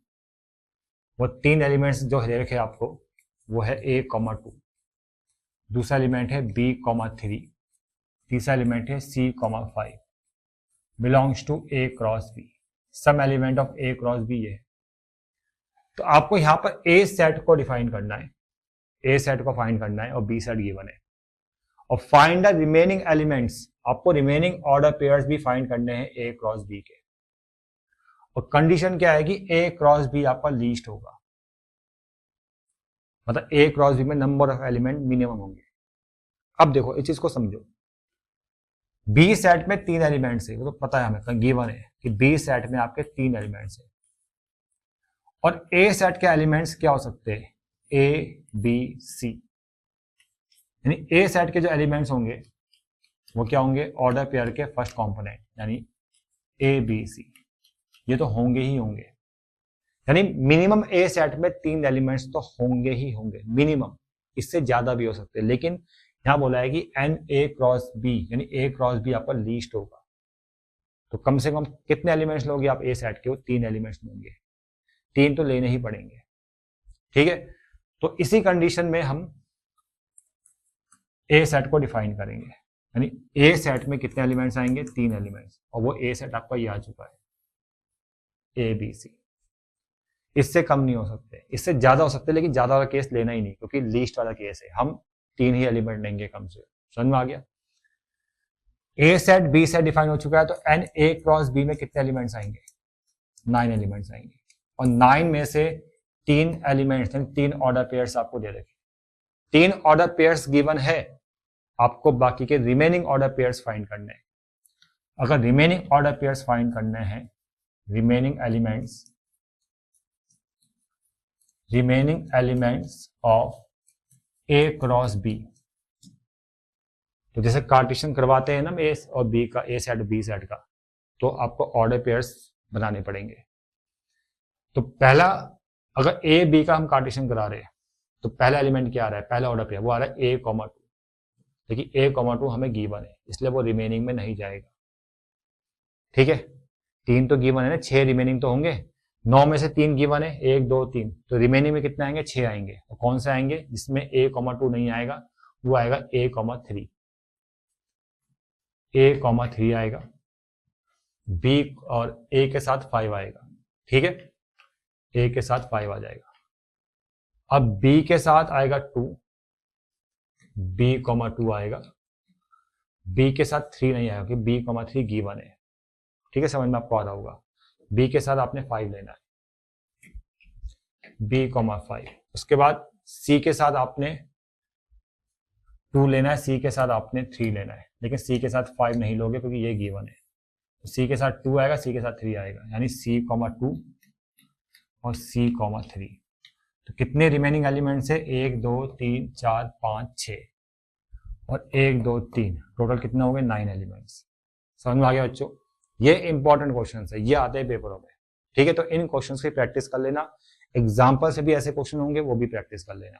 वो 3 एलिमेंट्स जो दे रखे आपको, वो है ए कॉमा 2, दूसरा एलिमेंट है बी कॉमा 3, तीसरा एलिमेंट है C comma 5, belongs to A cross B. Some element of A cross B ये है। तो आपको यहां पर ए सेट को डिफाइन करना है, ए सेट को फाइंड करना है और बी सेट गिवन है। और फाइंड द रिमेनिंग एलिमेंट्स, आपको रिमेनिंग ऑर्डर पेयर्स भी फाइंड करने हैं ए क्रॉस बी के। और कंडीशन क्या है कि ए क्रॉस बी आपका लीस्ट होगा, मतलब ए क्रॉस बी में नंबर ऑफ एलिमेंट मिनिमम होंगे। अब देखो इस चीज को समझो, बी सेट में 3 एलिमेंट्स है, वो तो पता है हमें, गिवन है कि बी सेट में आपके 3 एलिमेंट्स है। और ए सेट के एलिमेंट्स क्या हो सकते हैं, ए बी सी, यानी ए सेट के जो एलिमेंट्स होंगे वो क्या होंगे, ऑर्डर पेयर के फर्स्ट कंपोनेंट, यानी ए बी सी, ये तो होंगे ही होंगे। यानी मिनिमम ए सेट में 3 एलिमेंट्स तो होंगे ही होंगे मिनिमम, इससे ज्यादा भी हो सकते हैं, लेकिन यहां बोला है कि एन ए क्रॉस बी, यानी ए क्रॉस बी आपका लीस्ट होगा। तो कम से कम कितने एलिमेंट्स लोगे आप ए सेट के, वो 3 एलिमेंट्स लेंगे, 3 तो लेने ही पड़ेंगे, ठीक है। तो इसी कंडीशन में हम ए सेट को डिफाइन करेंगे, यानी ए सेट में कितने एलिमेंट्स आएंगे, 3 एलिमेंट्स, और वो ए सेट आपका ये आ चुका है ए बी सी। इससे कम नहीं हो सकते, इससे ज्यादा हो सकते, लेकिन ज्यादा वाला केस लेना ही नहीं, क्योंकि लीस्ट वाला केस है, हम 3 ही एलिमेंट लेंगे कम से। समझ में आ गया। ए सेट बी सेट डिफाइन हो चुका है, तो एन ए क्रॉस बी में कितने एलिमेंट्स आएंगे, 9 एलिमेंट्स आएंगे। और 9 में से 3 एलिमेंट्स, 3 ऑर्डर पेयर्स आपको दे रखे, 3 ऑर्डर पेयर्स गिवन है, आपको बाकी के रिमेनिंग ऑर्डर पेयर्स फाइंड करने हैं। अगर रिमेनिंग ऑर्डर पेयर्स फाइंड करने हैं, remaining elements of A cross B, तो जैसे कार्टेशियन करवाते हैं ना ए और बी का, ए सेट बी सेट का, तो आपको ऑर्डर पेयर्स बनाने पड़ेंगे। तो पहला, अगर ए बी का हम कार्टेशियन करा रहे हैं, तो पहला एलिमेंट क्या आ रहा है, पहला ऑर्डर पेयर वो आ रहा है ए कॉमा 2, लेकिन ए कॉमा 2 हमें गिवन है, इसलिए वो रिमेनिंग में नहीं जाएगा, ठीक है। 3 तो गिवन है ना, 6 रिमेनिंग तो होंगे, 9 में से 3 गिवन है, 1 2 3, तो रिमेनिंग में कितने आएंगे, 6 आएंगे। और कौन से आएंगे, जिसमें ए कॉमा 2 नहीं आएगा, वो आएगा ए कॉमा 3, ए कॉमा 3 आएगा, बी और ए के साथ 5 आएगा, ठीक है, ए के साथ 5 आ जाएगा। अब बी के साथ आएगा 2, बी कॉमा 2 आएगा, बी के साथ 3 नहीं आएगा क्योंकि बी कॉमा 3 गिवन है। ठीक है, समझ में आपको आ रहा होगा। बी के साथ आपने 5 लेना है, बी कॉमा 5। उसके बाद सी के साथ आपने 2 लेना है, सी के साथ आपने 3 लेना है, लेकिन सी के साथ 5 नहीं लोगे क्योंकि ये गिवन है। तो सी के साथ 2 आएगा, सी के साथ 3 आएगा, यानी सी कॉमा 2 और सी कॉमा 3। तो कितने रिमेनिंग एलिमेंट्स है? 1 2 3 4 5 6 और 1 2 3, टोटल कितने हो गए? 9 एलिमेंट्स। समझ में आ गया बच्चों? ये इंपॉर्टेंट क्वेश्चन है, ये आते हैं पेपरों में। ठीक है, तो इन क्वेश्चंस की प्रैक्टिस कर लेना, एग्जाम्पल से भी ऐसे क्वेश्चन होंगे वो भी प्रैक्टिस कर लेना।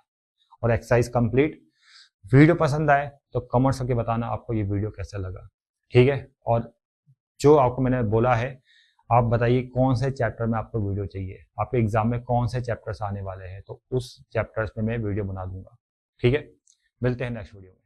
और एक्सरसाइज कंप्लीट। वीडियो पसंद आए तो कमेंट्स करके बताना आपको ये वीडियो कैसा लगा। ठीक है, और जो आपको मैंने बोला है आप बताइए कौन से चैप्टर में आपको वीडियो चाहिए, आपके एग्जाम में कौन से चैप्टर्स आने वाले हैं, तो उस चैप्टर्स में मैं वीडियो बना दूंगा। ठीक है, मिलते हैं नेक्स्ट वीडियो में।